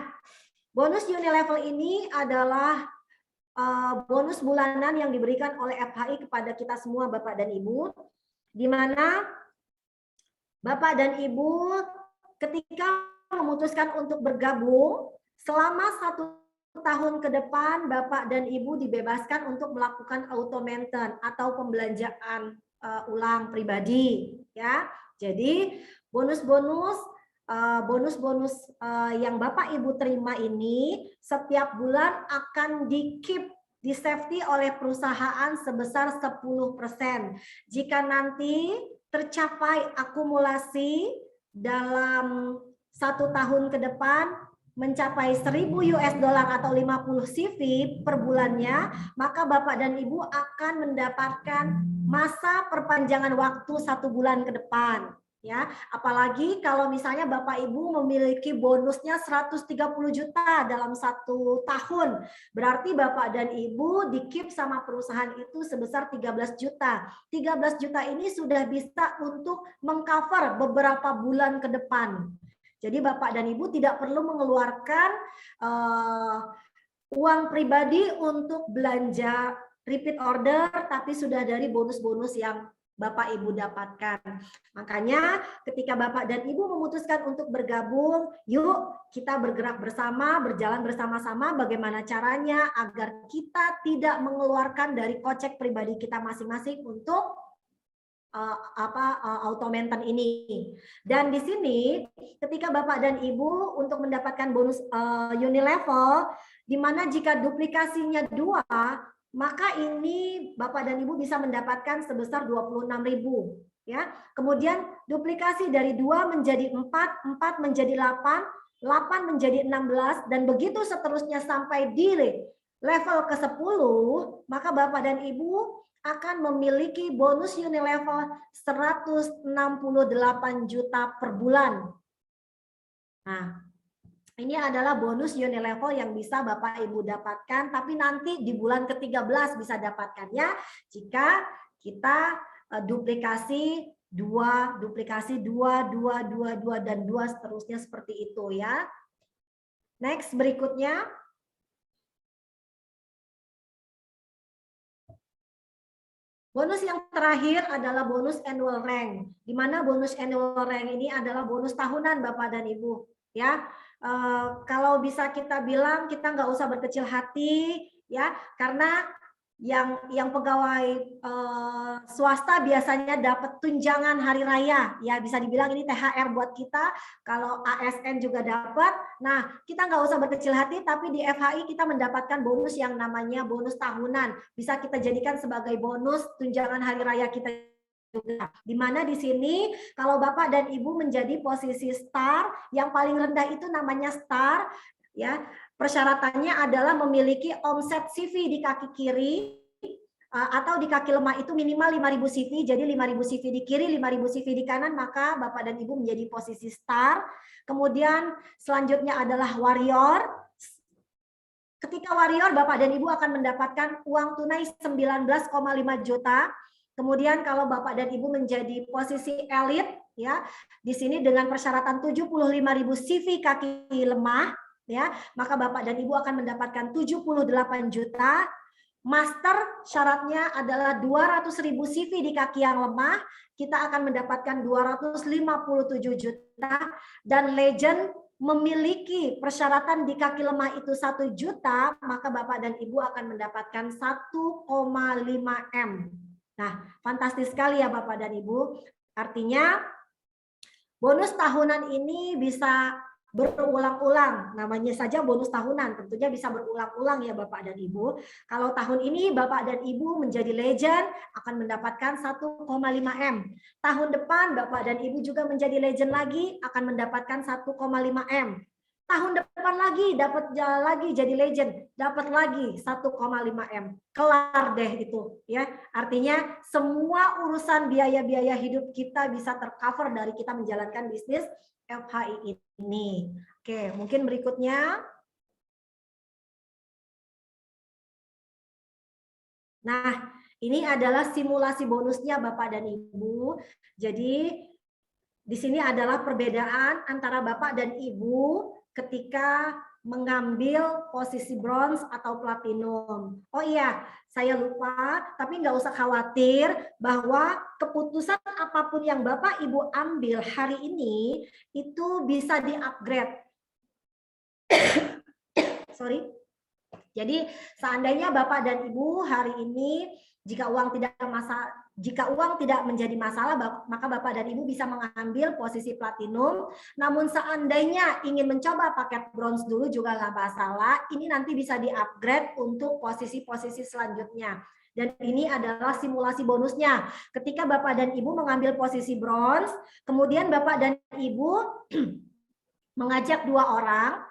bonus Unilevel ini adalah bonus bulanan yang diberikan oleh FHI kepada kita semua Bapak dan Ibu, di mana Bapak dan Ibu ketika memutuskan untuk bergabung, selama 1 tahun ke depan Bapak dan Ibu dibebaskan untuk melakukan auto maintenance atau pembelanjaan ulang pribadi. Ya, jadi bonus-bonus yang Bapak Ibu terima ini setiap bulan akan di-keep, di safety oleh perusahaan sebesar 10%. Jika nanti tercapai akumulasi dalam 1 tahun ke depan mencapai 1.000 US dollar atau 50 CV per bulannya, maka Bapak dan Ibu akan mendapatkan masa perpanjangan waktu 1 bulan ke depan. Ya, apalagi kalau misalnya Bapak Ibu memiliki bonusnya 130 juta dalam 1 tahun, berarti Bapak dan Ibu di-keep sama perusahaan itu sebesar 13 juta. 13 juta ini sudah bisa untuk mengcover beberapa bulan ke depan. Jadi Bapak dan Ibu tidak perlu mengeluarkan uang pribadi untuk belanja repeat order, tapi sudah dari bonus-bonus yang Bapak Ibu dapatkan. Makanya ketika Bapak dan Ibu memutuskan untuk bergabung, yuk kita bergerak bersama, berjalan bersama-sama bagaimana caranya agar kita tidak mengeluarkan dari kocek pribadi kita masing-masing untuk auto maintenance ini. Dan di sini ketika Bapak dan Ibu untuk mendapatkan bonus Unilevel, di mana jika duplikasinya 2, maka ini Bapak dan Ibu bisa mendapatkan sebesar 26.000 ya. Kemudian duplikasi dari 2 menjadi 4, 4 menjadi 8, 8 menjadi 16 dan begitu seterusnya sampai di level ke-10, maka Bapak dan Ibu akan memiliki bonus Unilevel 168 juta per bulan. Nah, ini adalah bonus Unilevel yang bisa Bapak Ibu dapatkan, tapi nanti di bulan ke-13 bisa dapatkannya jika kita duplikasi 2, duplikasi 2, 2, 2, 2, dan 2 seterusnya seperti itu ya. Next, berikutnya. Bonus yang terakhir adalah bonus annual rank, di mana bonus annual rank ini adalah bonus tahunan Bapak dan Ibu. Ya, kalau bisa kita bilang kita nggak usah berkecil hati, ya, karena yang pegawai swasta biasanya dapat tunjangan hari raya, ya bisa dibilang ini THR buat kita. Kalau ASN juga dapat. Nah, kita nggak usah berkecil hati, tapi di FHI kita mendapatkan bonus yang namanya bonus tahunan. Bisa kita jadikan sebagai bonus tunjangan hari raya kita juga. Di mana di sini kalau Bapak dan Ibu menjadi posisi star, yang paling rendah itu namanya star, ya. Persyaratannya adalah memiliki omset CV di kaki kiri atau di kaki lemah itu minimal 5.000 CV, jadi 5.000 CV di kiri, 5.000 CV di kanan, maka Bapak dan Ibu menjadi posisi star. Kemudian selanjutnya adalah warrior. Ketika warrior, Bapak dan Ibu akan mendapatkan uang tunai 19,5 juta. Kemudian kalau Bapak dan Ibu menjadi posisi elit, ya, di sini dengan persyaratan 75.000 CV kaki lemah, ya, maka Bapak dan Ibu akan mendapatkan 78 juta. Master syaratnya adalah 200.000 CV di kaki yang lemah, kita akan mendapatkan 257 juta. Dan legend memiliki persyaratan di kaki lemah itu 1 juta, maka Bapak dan Ibu akan mendapatkan 1,5 M. Nah, fantastis sekali ya Bapak dan Ibu. Artinya bonus tahunan ini bisa berulang-ulang, namanya saja bonus tahunan, tentunya bisa berulang-ulang ya Bapak dan Ibu. Kalau tahun ini Bapak dan Ibu menjadi legend akan mendapatkan 1,5 M. Tahun depan Bapak dan Ibu juga menjadi legend lagi akan mendapatkan 1,5 M. Tahun depan lagi dapat lagi jadi legend, dapat lagi 1,5 M. Kelar deh itu ya. Artinya semua urusan biaya-biaya hidup kita bisa tercover dari kita menjalankan bisnis FHI ini. Oke, mungkin berikutnya. Nah, ini adalah simulasi bonusnya Bapak dan Ibu. Jadi di sini adalah perbedaan antara Bapak dan Ibu ketika mengambil posisi bronze atau platinum. Oh iya, saya lupa, tapi nggak usah khawatir bahwa keputusan apapun yang Bapak Ibu ambil hari ini itu bisa di-upgrade. Sorry. Jadi seandainya Bapak dan Ibu hari ini jika uang tidak menjadi masalah, maka Bapak dan Ibu bisa mengambil posisi platinum. Namun seandainya ingin mencoba paket bronze dulu juga nggak masalah. Ini nanti bisa di-upgrade untuk posisi-posisi selanjutnya. Dan ini adalah simulasi bonusnya. Ketika Bapak dan Ibu mengambil posisi bronze, kemudian Bapak dan Ibu mengajak 2 orang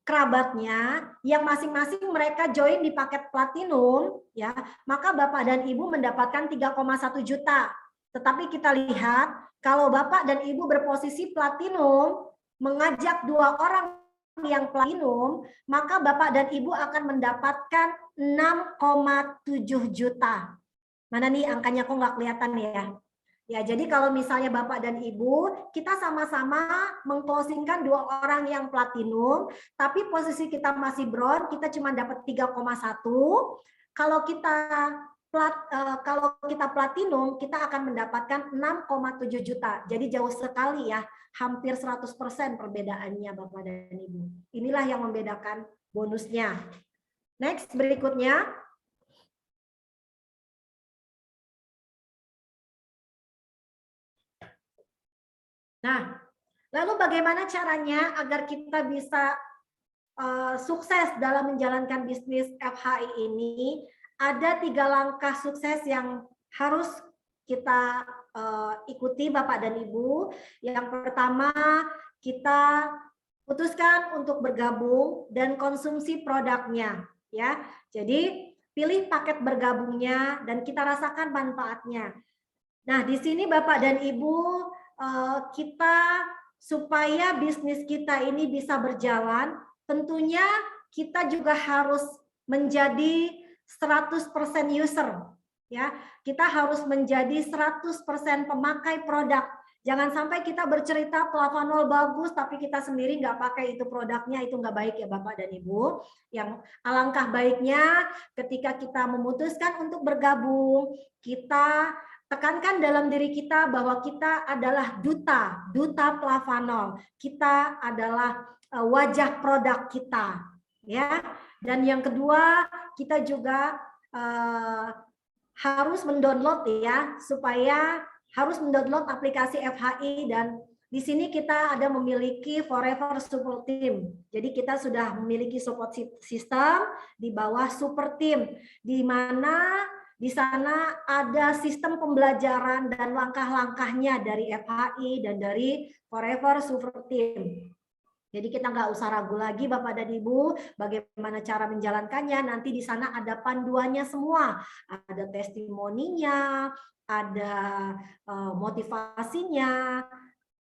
kerabatnya yang masing-masing mereka join di paket platinum, ya, maka Bapak dan Ibu mendapatkan 3,1 juta. Tetapi kita lihat kalau Bapak dan Ibu berposisi platinum mengajak 2 orang yang platinum, maka Bapak dan Ibu akan mendapatkan 6,7 juta. Mana nih angkanya kok nggak kelihatan ya? Ya, jadi kalau misalnya Bapak dan Ibu, kita sama-sama mengclosingkan 2 orang yang platinum, tapi posisi kita masih bronze, kita cuma dapat 3,1. Kalau kita platinum, kita akan mendapatkan 6,7 juta. Jadi jauh sekali ya, hampir 100% perbedaannya Bapak dan Ibu. Inilah yang membedakan bonusnya. Next, berikutnya. Nah, lalu bagaimana caranya agar kita bisa sukses dalam menjalankan bisnis FHI ini? Ada 3 langkah sukses yang harus kita ikuti Bapak dan Ibu. Yang pertama, kita putuskan untuk bergabung dan konsumsi produknya, ya. Jadi pilih paket bergabungnya dan kita rasakan manfaatnya. Nah, di sini Bapak dan Ibu, kita supaya bisnis kita ini bisa berjalan, tentunya kita juga harus menjadi 100% user, ya. Kita harus menjadi 100% pemakai produk. Jangan sampai kita bercerita Plavanol bagus, tapi kita sendiri nggak pakai itu produknya, itu nggak baik ya Bapak dan Ibu. Yang alangkah baiknya ketika kita memutuskan untuk bergabung, kita tekankan dalam diri kita bahwa kita adalah duta Plavanol. Kita adalah wajah produk kita, ya. Dan yang kedua, kita juga harus mendownload ya, supaya harus mendownload aplikasi FHI, dan di sini kita ada memiliki Forever Support Team. Jadi kita sudah memiliki support system di bawah Super Team, di mana di sana ada sistem pembelajaran dan langkah-langkahnya dari FHI dan dari Forever Support Team. Jadi kita nggak usah ragu lagi Bapak dan Ibu bagaimana cara menjalankannya. Nanti di sana ada panduannya semua, ada testimoninya, ada motivasinya.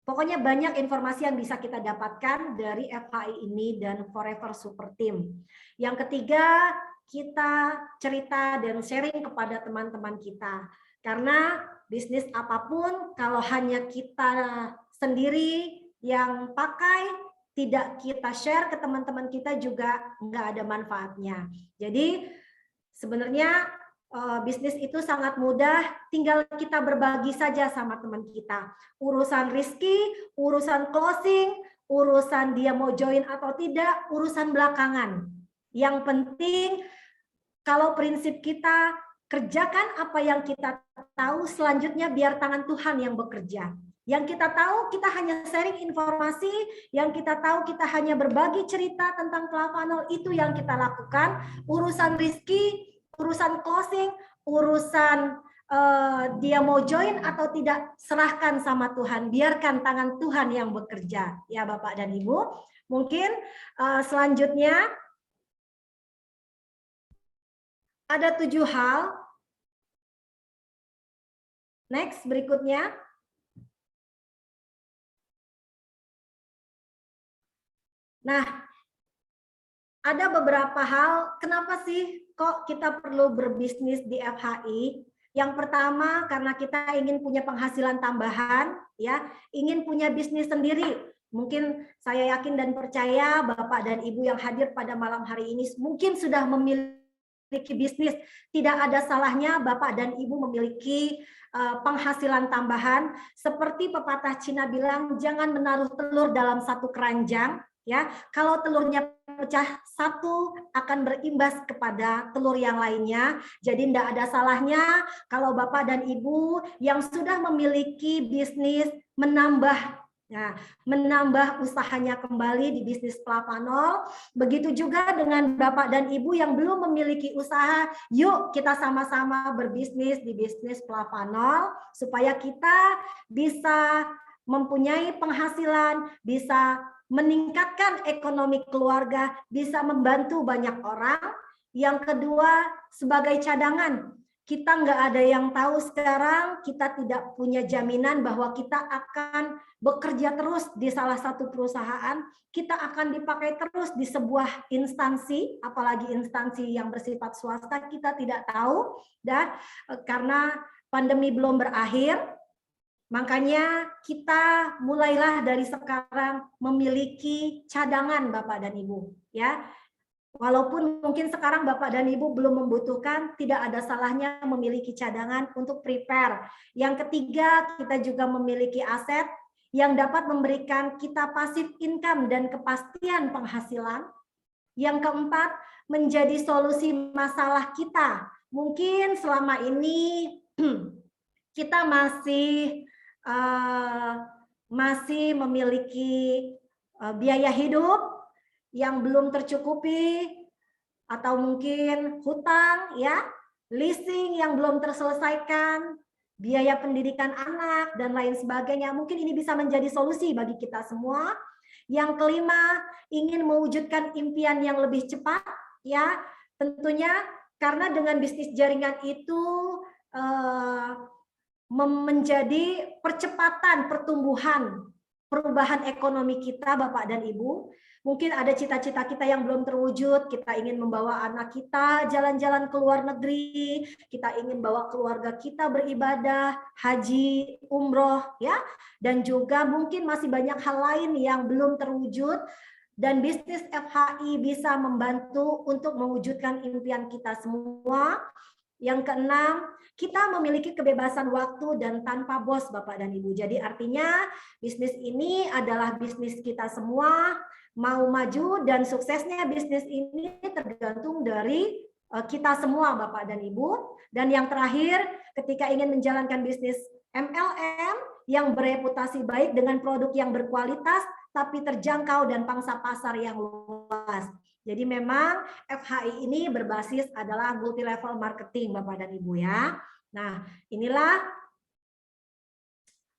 Pokoknya banyak informasi yang bisa kita dapatkan dari FHI ini dan Forever Super Team. Yang ketiga, kita cerita dan sharing kepada teman-teman kita. Karena bisnis apapun, kalau hanya kita sendiri yang pakai, tidak kita share ke teman-teman kita juga nggak ada manfaatnya. Jadi sebenarnya bisnis itu sangat mudah, tinggal kita berbagi saja sama teman kita. Urusan rizki, urusan closing, urusan dia mau join atau tidak, urusan belakangan. Yang penting kalau prinsip kita kerjakan apa yang kita tahu, selanjutnya biar tangan Tuhan yang bekerja. Yang kita tahu, kita hanya sharing informasi, yang kita tahu kita hanya berbagi cerita tentang Plavanol, itu yang kita lakukan. Urusan rizki, urusan closing, urusan dia mau join atau tidak, serahkan sama Tuhan. Biarkan tangan Tuhan yang bekerja. Ya Bapak dan Ibu, mungkin selanjutnya ada 7 hal. Next, berikutnya. Nah, ada beberapa hal, kenapa sih kok kita perlu berbisnis di FHI? Yang pertama, karena kita ingin punya penghasilan tambahan, ya, ingin punya bisnis sendiri. Mungkin saya yakin dan percaya Bapak dan Ibu yang hadir pada malam hari ini mungkin sudah memiliki bisnis. Tidak ada salahnya Bapak dan Ibu memiliki penghasilan tambahan. Seperti pepatah Cina bilang, jangan menaruh telur dalam satu keranjang. Ya, kalau telurnya pecah satu akan berimbas kepada telur yang lainnya. Jadi tidak ada salahnya kalau Bapak dan Ibu yang sudah memiliki bisnis menambah usahanya kembali di bisnis Plavanol. Begitu juga dengan Bapak dan Ibu yang belum memiliki usaha, yuk kita sama-sama berbisnis di bisnis Plavanol supaya kita bisa mempunyai penghasilan, bisa meningkatkan ekonomi keluarga, bisa membantu banyak orang. Yang kedua, sebagai cadangan. Kita nggak ada yang tahu sekarang, kita tidak punya jaminan bahwa kita akan bekerja terus di salah satu perusahaan, kita akan dipakai terus di sebuah instansi, apalagi instansi yang bersifat swasta, kita tidak tahu. Dan karena pandemi belum berakhir, makanya kita mulailah dari sekarang memiliki cadangan Bapak dan Ibu, ya. Walaupun mungkin sekarang Bapak dan Ibu belum membutuhkan, tidak ada salahnya memiliki cadangan untuk prepare. Yang ketiga, kita juga memiliki aset yang dapat memberikan kita passive income dan kepastian penghasilan. Yang keempat, menjadi solusi masalah kita. Mungkin selama ini kita masih memiliki biaya hidup yang belum tercukupi, atau mungkin hutang, ya, leasing yang belum terselesaikan, biaya pendidikan anak dan lain sebagainya. Mungkin ini bisa menjadi solusi bagi kita semua. Yang kelima, ingin mewujudkan impian yang lebih cepat, ya, tentunya karena dengan bisnis jaringan itu menjadi percepatan pertumbuhan perubahan ekonomi kita Bapak dan Ibu. Mungkin ada cita-cita kita yang belum terwujud, kita ingin membawa anak kita jalan-jalan ke luar negeri, kita ingin bawa keluarga kita beribadah, haji, umroh, ya. dan juga mungkin masih banyak hal lain yang belum terwujud, dan bisnis FHI bisa membantu untuk mewujudkan impian kita semua. Yang keenam, kita memiliki kebebasan waktu dan tanpa bos, Bapak dan Ibu. Jadi artinya bisnis ini adalah bisnis kita semua, mau maju dan suksesnya bisnis ini tergantung dari kita semua, Bapak dan Ibu. Dan yang terakhir, ketika ingin menjalankan bisnis MLM yang bereputasi baik dengan produk yang berkualitas tapi terjangkau dan pangsa pasar yang luas. Jadi memang FHI ini berbasis adalah multi level marketing, Bapak dan Ibu ya. Nah, inilah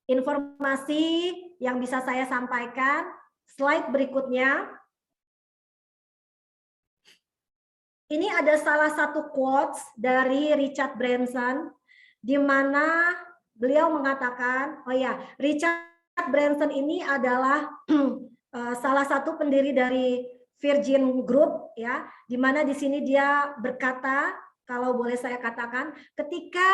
informasi yang bisa saya sampaikan. Slide berikutnya. Ini ada salah satu quotes dari Richard Branson, di mana beliau mengatakan, Richard Branson ini adalah salah satu pendiri dari Virgin Group, ya, di mana di sini dia berkata, kalau boleh saya katakan, ketika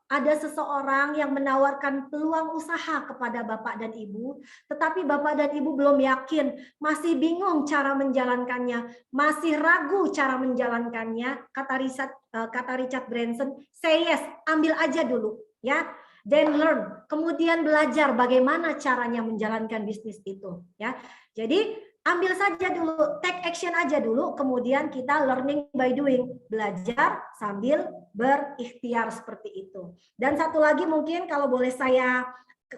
ada seseorang yang menawarkan peluang usaha kepada Bapak dan Ibu, tetapi Bapak dan Ibu belum yakin, masih bingung cara menjalankannya, masih ragu cara menjalankannya, kata Richard Branson, say yes, ambil aja dulu, ya. Then learn, kemudian belajar bagaimana caranya menjalankan bisnis itu, ya. Jadi ambil saja dulu, take action aja dulu, kemudian kita learning by doing, belajar sambil berikhtiar seperti itu. Dan satu lagi mungkin kalau boleh saya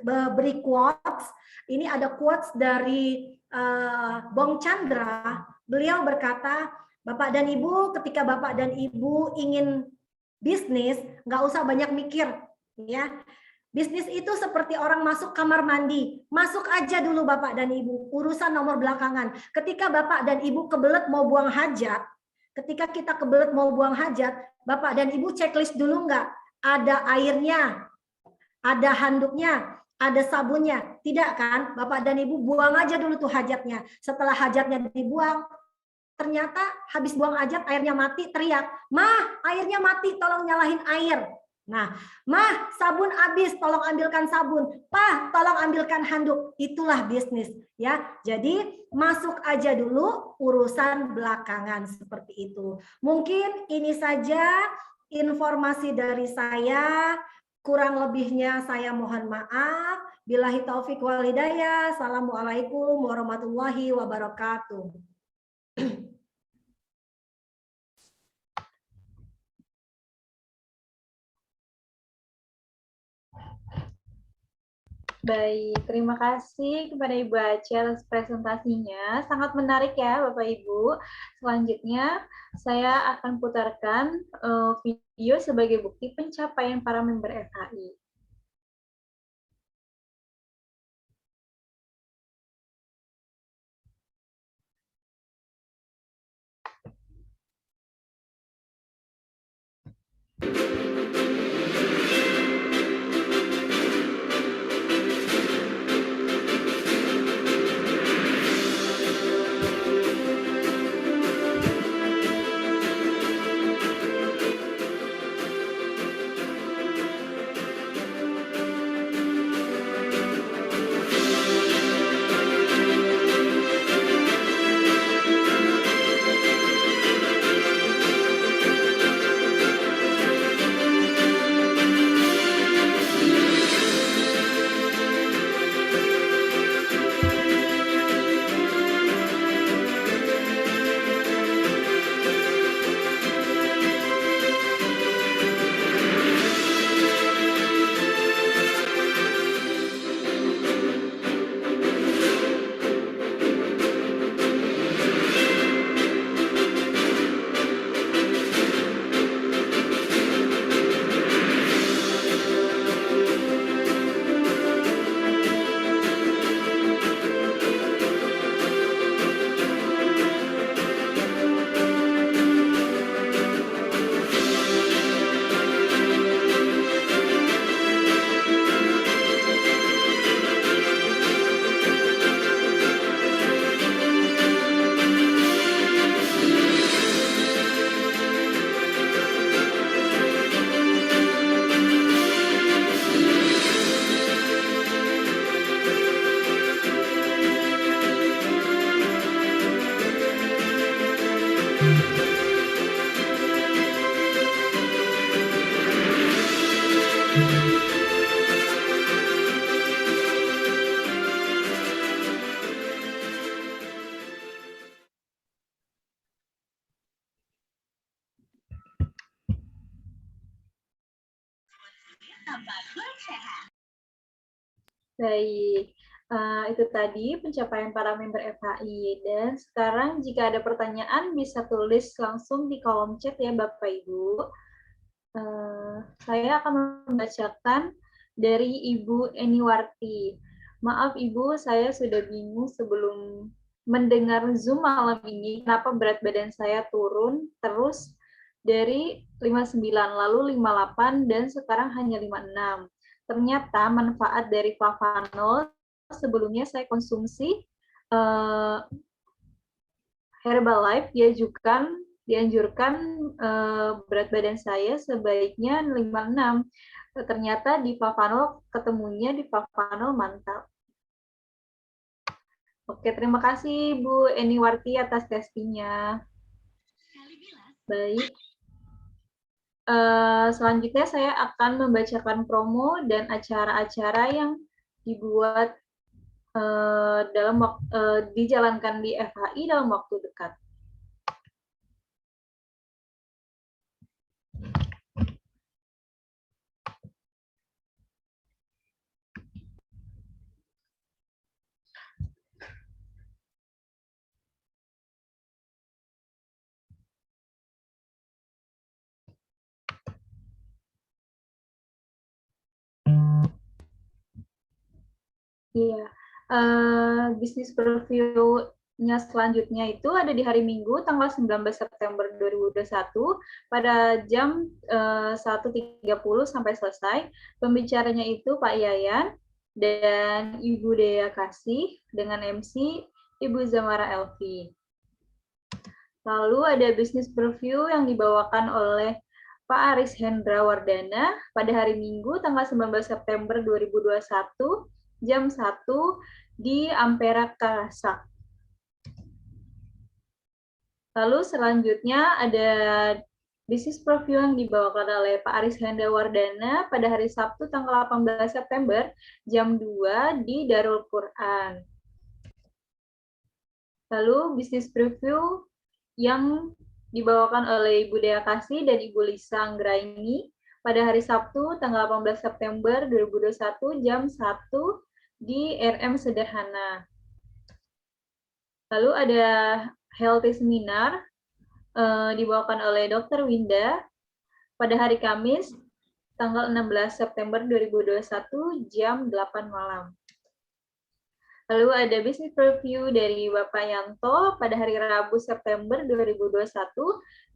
beri quotes, ini ada quotes dari Bong Chandra, beliau berkata, Bapak dan Ibu, ketika Bapak dan Ibu ingin bisnis, nggak usah banyak mikir, ya. Bisnis itu seperti orang masuk kamar mandi. Masuk aja dulu Bapak dan Ibu. Urusan nomor belakangan. Ketika Bapak dan Ibu kebelet mau buang hajat, ketika kita kebelet mau buang hajat, Bapak dan Ibu checklist dulu nggak? Ada airnya, ada handuknya, ada sabunnya. Tidak kan? Bapak dan Ibu buang aja dulu tuh hajatnya. Setelah hajatnya dibuang, ternyata habis buang hajat airnya mati, teriak, "Mah, airnya mati, tolong nyalahin air." Nah, "Mah, sabun habis, tolong ambilkan sabun. Pak, tolong ambilkan handuk." Itulah bisnis, ya. Jadi masuk aja dulu, urusan belakangan, seperti itu. Mungkin ini saja informasi dari saya. Kurang lebihnya saya mohon maaf. Billahi taufik wal hidayah. Assalamualaikum warahmatullahi wabarakatuh. Baik, terima kasih kepada Ibu Aci atas presentasinya. Sangat menarik ya Bapak Ibu. Selanjutnya saya akan putarkan video sebagai bukti pencapaian para member FHI. Baik, itu tadi pencapaian para member FHI. Dan sekarang jika ada pertanyaan bisa tulis langsung di kolom chat ya Bapak Ibu. Saya akan membacakan dari Ibu Eniwarti. Maaf Ibu, saya sudah bingung sebelum mendengar Zoom malam ini, kenapa berat badan saya turun terus dari 59, lalu 58, dan sekarang hanya 56. Ternyata manfaat dari Flavanol sebelumnya saya konsumsi Herbalife dianjurkan berat badan saya sebaiknya 56. Ternyata di Flavanol ketemunya di Flavanol mantap. Oke, terima kasih Bu Eniwarti atas testingnya. Baik. Selanjutnya saya akan membacakan promo dan acara-acara yang dibuat dijalankan di FHI dalam waktu dekat. Iya, bisnis preview-nya selanjutnya itu ada di hari Minggu, tanggal 19 September 2021, pada jam 1.30 sampai selesai. Pembicaranya itu Pak Yayan dan Ibu Dea Kasih dengan MC Ibu Zamara Elvi. Lalu ada bisnis preview yang dibawakan oleh Pak Aris Hendra Wardana pada hari Minggu tanggal 19 September 2021 jam 1 di Ampera Karasak. Lalu selanjutnya ada bisnis preview yang dibawakan oleh Pak Aris Hendra Wardana pada hari Sabtu tanggal 18 September jam 2 di Darul Quran. Lalu bisnis preview yang dibawakan oleh Ibu Dea Kasih dan Ibu Lisa Anggraini pada hari Sabtu tanggal 18 September 2021 jam 1 di RM Sederhana. Lalu ada Healthy Seminar dibawakan oleh Dr. Winda pada hari Kamis tanggal 16 September 2021 jam 8 malam. Lalu ada business review dari Bapak Yanto pada hari Rabu September 2021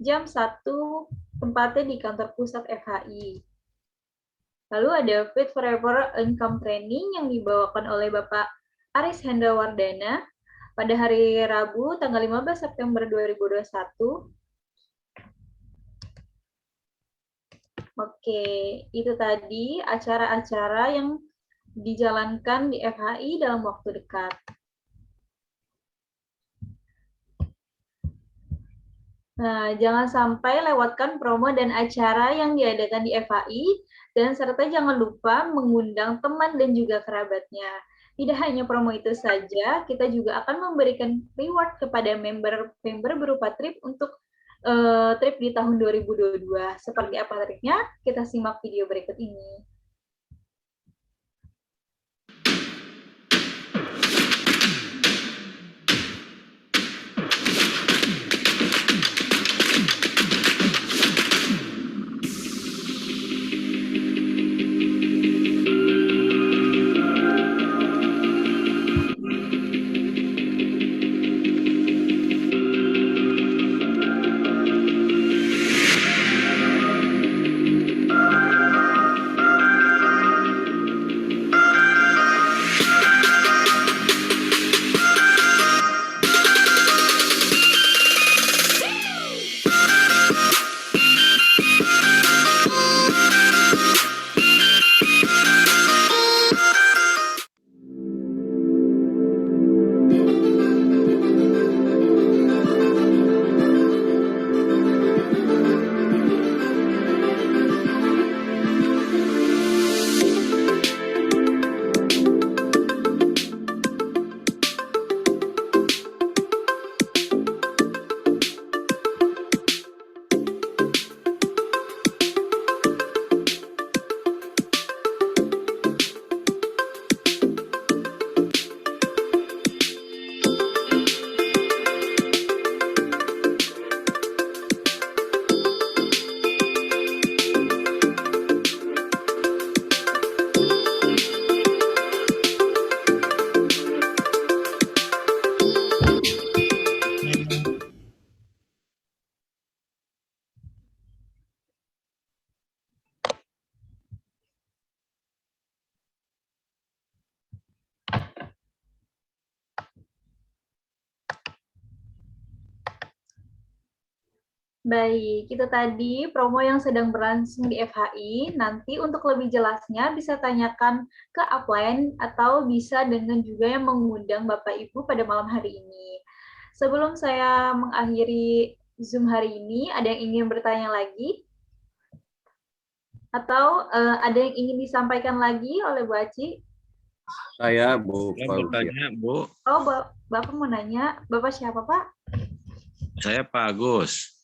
jam 1 tempatnya di kantor pusat FHI. Lalu ada Fit Forever Income Training yang dibawakan oleh Bapak Aris Hendra Wardana pada hari Rabu tanggal 15 September 2021. Oke, itu tadi acara-acara yang dijalankan di FHI dalam waktu dekat. Nah, jangan sampai lewatkan promo dan acara yang diadakan di FHI, dan serta jangan lupa mengundang teman dan juga kerabatnya. Tidak hanya promo itu saja, kita juga akan memberikan reward kepada member berupa trip untuk trip di tahun 2022. Seperti apa tripnya? Kita simak video berikut ini. Baik, itu tadi promo yang sedang berlangsung di FHI. Nanti untuk lebih jelasnya bisa tanyakan ke upline atau bisa dengan juga yang mengundang Bapak Ibu pada malam hari ini. Sebelum saya mengakhiri Zoom hari ini, ada yang ingin bertanya lagi? Atau ada yang ingin disampaikan lagi oleh Bu Aci? Saya Bu Saya Fauzi. bertanya, Bu. Oh, Bapak mau nanya. Bapak siapa, Pak? Saya Pak Agus.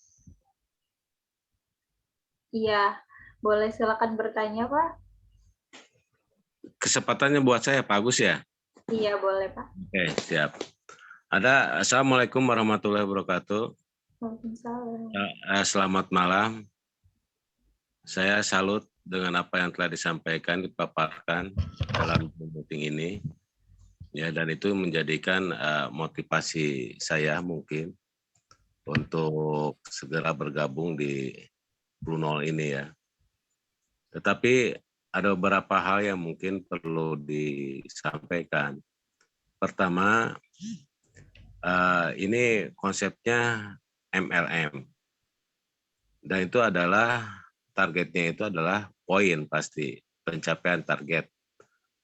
Iya, boleh silakan bertanya, Pak. Kesempatannya buat saya Pak Agus ya? Iya, boleh, Pak. Oke, siap. Assalamualaikum warahmatullahi wabarakatuh. Waalaikumsalam. Selamat malam. Saya salut dengan apa yang telah disampaikan, dipaparkan dalam meeting ini. Ya, dan itu menjadikan motivasi saya mungkin untuk segera bergabung di Blue Nol ini ya. Tetapi ada beberapa hal yang mungkin perlu disampaikan. Pertama, ini konsepnya MLM. Dan itu adalah, targetnya itu adalah poin pasti, pencapaian target.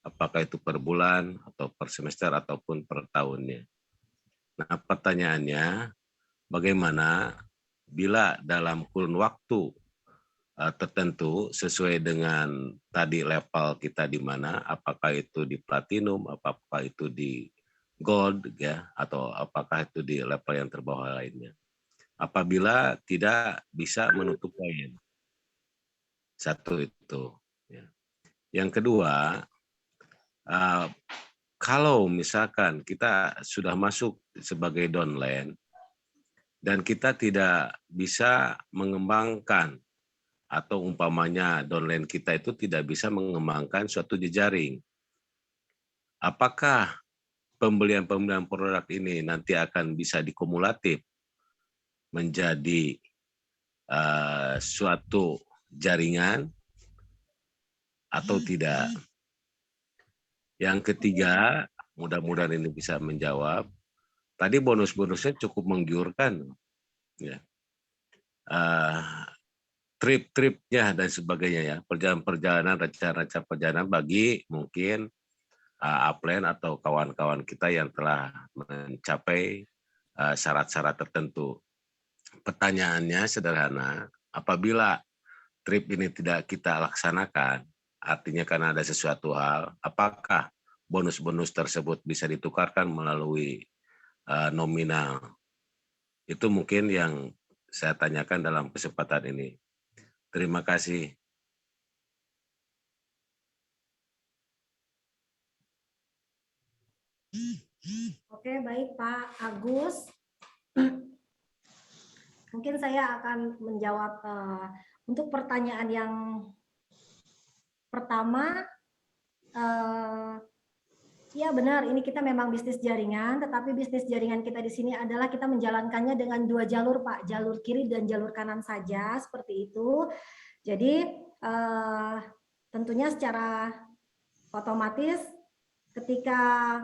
Apakah itu per bulan, atau per semester, ataupun per tahunnya. Nah pertanyaannya, bagaimana bila dalam kurun waktu tertentu sesuai dengan tadi level kita di mana, apakah itu di platinum, apakah itu di gold ya, atau apakah itu di level yang terbawah lainnya. Apabila tidak bisa menutup poin. Satu itu. Ya. Yang kedua, kalau misalkan kita sudah masuk sebagai downline dan kita tidak bisa mengembangkan, atau umpamanya downline kita itu tidak bisa mengembangkan suatu jejaring, apakah pembelian-pembelian produk ini nanti akan bisa dikumulatif menjadi suatu jaringan atau tidak? Yang ketiga, mudah-mudahan ini bisa menjawab. Tadi bonus-bonusnya cukup menggiurkan, ya. Trip-tripnya dan sebagainya ya, perjalanan-perjalanan, rencana-rencana perjalanan bagi mungkin upline atau kawan-kawan kita yang telah mencapai syarat-syarat tertentu. Pertanyaannya sederhana, apabila trip ini tidak kita laksanakan, artinya karena ada sesuatu hal, apakah bonus-bonus tersebut bisa ditukarkan melalui nominal? Itu mungkin yang saya tanyakan dalam kesempatan ini. Terima kasih. Oke, baik Pak Agus. Mungkin saya akan menjawab untuk pertanyaan yang pertama. Ya benar, ini kita memang bisnis jaringan, tetapi bisnis jaringan kita di sini adalah kita menjalankannya dengan dua jalur, Pak, jalur kiri dan jalur kanan saja, seperti itu. Jadi tentunya secara otomatis ketika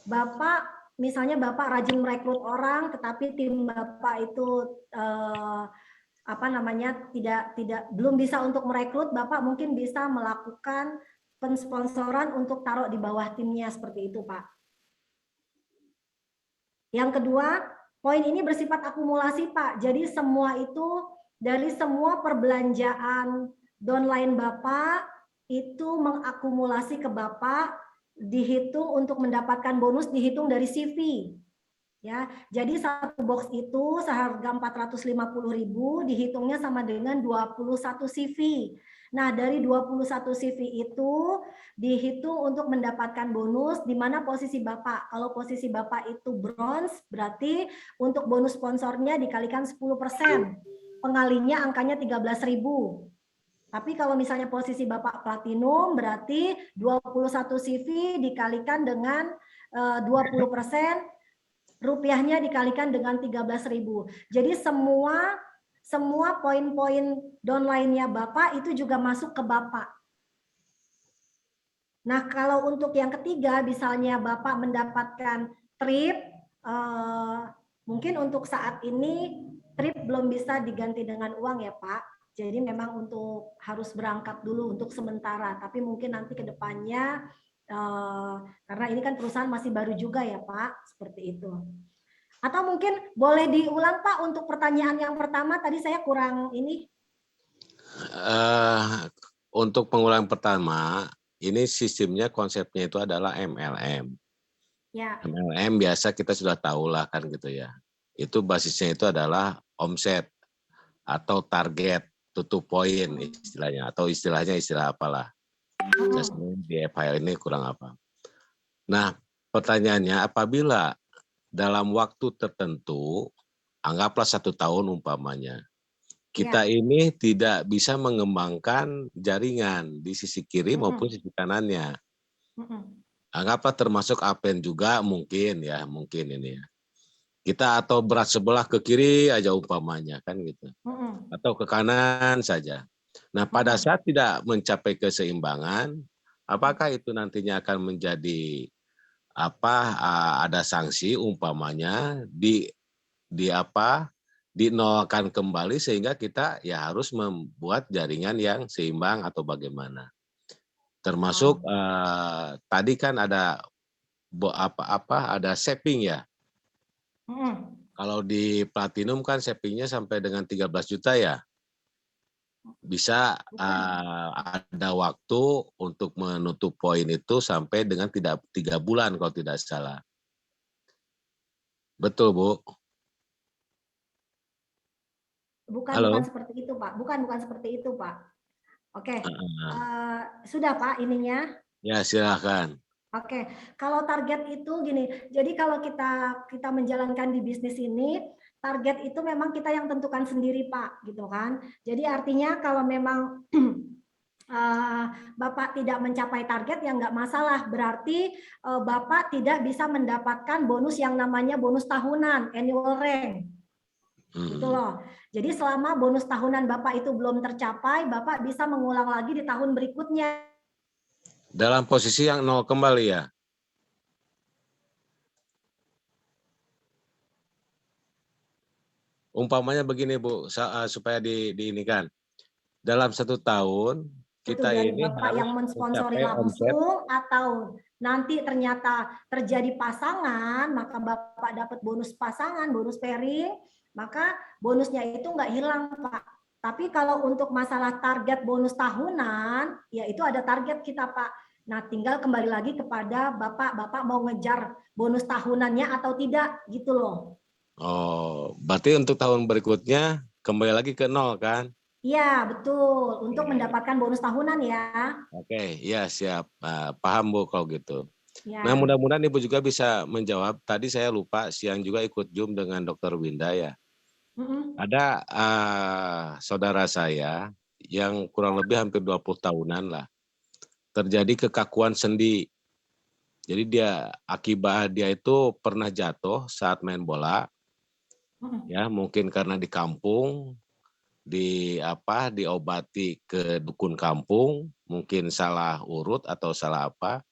Bapak, misalnya Bapak rajin merekrut orang, tetapi tim Bapak itu belum bisa untuk merekrut, Bapak mungkin bisa melakukan pensponsoran untuk taruh di bawah timnya, seperti itu, Pak. Yang kedua, poin ini bersifat akumulasi, Pak. Jadi semua itu dari semua perbelanjaan downline Bapak itu mengakumulasi ke Bapak, dihitung untuk mendapatkan bonus, dihitung dari CV. Ya, jadi satu box itu seharga 450.000 dihitungnya sama dengan 21 CV. Nah, dari 21 CV itu dihitung untuk mendapatkan bonus di mana posisi Bapak. Kalau posisi Bapak itu bronze, berarti untuk bonus sponsornya dikalikan 10%. Pengalinya angkanya 13.000. Tapi kalau misalnya posisi Bapak platinum, berarti 21 CV dikalikan dengan 20%, rupiahnya dikalikan dengan 13.000. Jadi semua poin-poin downline-nya Bapak itu juga masuk ke Bapak. Nah, kalau untuk yang ketiga, misalnya Bapak mendapatkan trip Mungkin untuk saat ini trip belum bisa diganti dengan uang ya Pak. Jadi memang untuk harus berangkat dulu untuk sementara. Tapi mungkin nanti ke depannya karena ini kan perusahaan masih baru juga ya Pak, seperti itu. Atau mungkin boleh diulang Pak untuk pertanyaan yang pertama tadi saya kurang ini. Untuk pengulangan pertama, ini sistemnya konsepnya itu adalah MLM. Ya. MLM biasa kita sudah tahu lah kan gitu ya. Itu basisnya itu adalah omset atau target, tutup poin istilahnya, atau istilahnya istilah apalah. Di FHL ini kurang apa. Nah, pertanyaannya apabila dalam waktu tertentu, anggaplah 1 tahun umpamanya, kita ini tidak bisa mengembangkan jaringan di sisi kiri maupun sisi kanannya. Anggaplah termasuk Apen juga mungkin ya, mungkin ini ya. Kita atau berat sebelah ke kiri aja umpamanya kan gitu. Atau ke kanan saja. Nah, pada saat tidak mencapai keseimbangan, apakah itu nantinya akan menjadi ada sanksi umpamanya dinolkan kembali sehingga kita ya harus membuat jaringan yang seimbang atau bagaimana. Termasuk tadi kan ada ada saving ya. Kalau di Platinum kan savingnya sampai dengan 13 juta ya. Bisa ada waktu untuk menutup poin itu sampai dengan 3 bulan kalau tidak salah. Betul, Bu? Bukan seperti itu, Pak. Bukan seperti itu, Pak. Oke. Sudah, Pak, ininya? Ya, silakan. Oke. Kalau target itu gini, jadi kalau kita menjalankan di bisnis ini, target itu memang kita yang tentukan sendiri, Pak, gitu kan. Jadi artinya kalau memang Bapak tidak mencapai target ya nggak masalah, berarti Bapak tidak bisa mendapatkan bonus yang namanya bonus tahunan, annual rank. Gitu loh. Jadi selama bonus tahunan Bapak itu belum tercapai, Bapak bisa mengulang lagi di tahun berikutnya. Dalam posisi yang 0 kembali ya? Umpamanya begini Bu, supaya diinikan. Dalam 1 tahun kita dari ini Bapak harus yang mensponsori langsung atau nanti ternyata terjadi pasangan, maka Bapak dapat bonus pasangan, bonus pairing, maka bonusnya itu nggak hilang, Pak. Tapi kalau untuk masalah target bonus tahunan, ya itu ada target kita, Pak. Nah, tinggal kembali lagi kepada Bapak mau ngejar bonus tahunannya atau tidak, gitu loh. Oh, berarti untuk tahun berikutnya kembali lagi ke 0 kan? Iya, betul. Untuk mendapatkan bonus tahunan ya. Oke, ya siap. Paham Bu kalau gitu. Ya. Nah, mudah-mudahan Ibu juga bisa menjawab. Tadi saya lupa, siang juga ikut Zoom dengan Dr. Winda ya. Ada saudara saya yang kurang lebih hampir 20 tahunan lah. Terjadi kekakuan sendi. Jadi akibat dia itu pernah jatuh saat main bola. Ya, mungkin karena di kampung diobati ke dukun kampung, mungkin salah urut atau salah apa,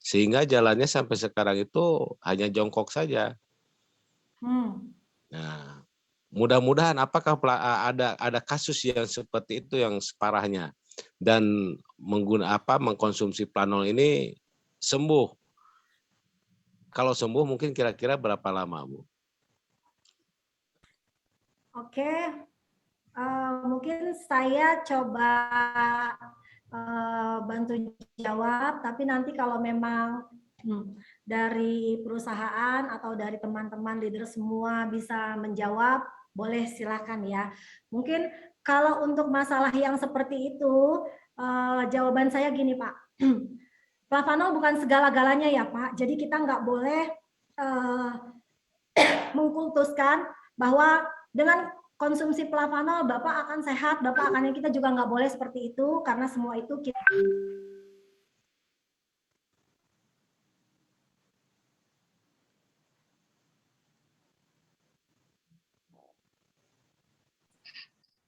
sehingga jalannya sampai sekarang itu hanya jongkok saja. Nah, mudah-mudahan apakah ada kasus yang seperti itu yang separahnya dan mengkonsumsi Planol ini sembuh. Kalau sembuh mungkin kira-kira berapa lama, Bu? Oke. Mungkin saya coba bantu jawab, tapi nanti kalau memang dari perusahaan atau dari teman-teman leader semua bisa menjawab, boleh silakan ya. Mungkin kalau untuk masalah yang seperti itu, jawaban saya gini Pak, Plavanol bukan segala-galanya ya Pak, jadi kita nggak boleh mengkultuskan bahwa dengan konsumsi Plavanol Bapak akan sehat, Bapak akan, kita juga nggak boleh seperti itu karena semua itu kita.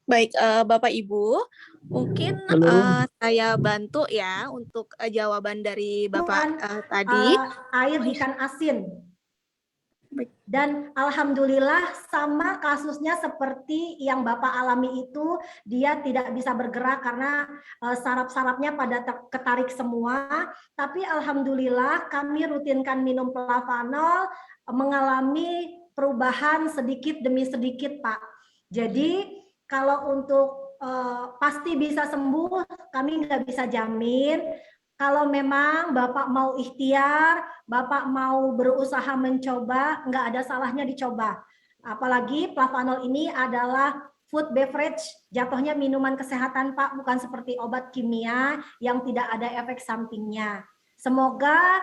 Baik, Bapak Ibu, mungkin saya bantu ya untuk jawaban dari Bapak tadi. Air ikan asin. Dan alhamdulillah sama kasusnya seperti yang Bapak alami itu, dia tidak bisa bergerak karena saraf-sarafnya pada ketarik semua. Tapi alhamdulillah kami rutinkan minum Plavanol, mengalami perubahan sedikit demi sedikit, Pak. Jadi kalau untuk pasti bisa sembuh, kami nggak bisa jamin. Kalau memang Bapak mau ikhtiar, Bapak mau berusaha mencoba, nggak ada salahnya dicoba. Apalagi Plavanol ini adalah food beverage, jatuhnya minuman kesehatan, Pak, bukan seperti obat kimia yang tidak ada efek sampingnya. Semoga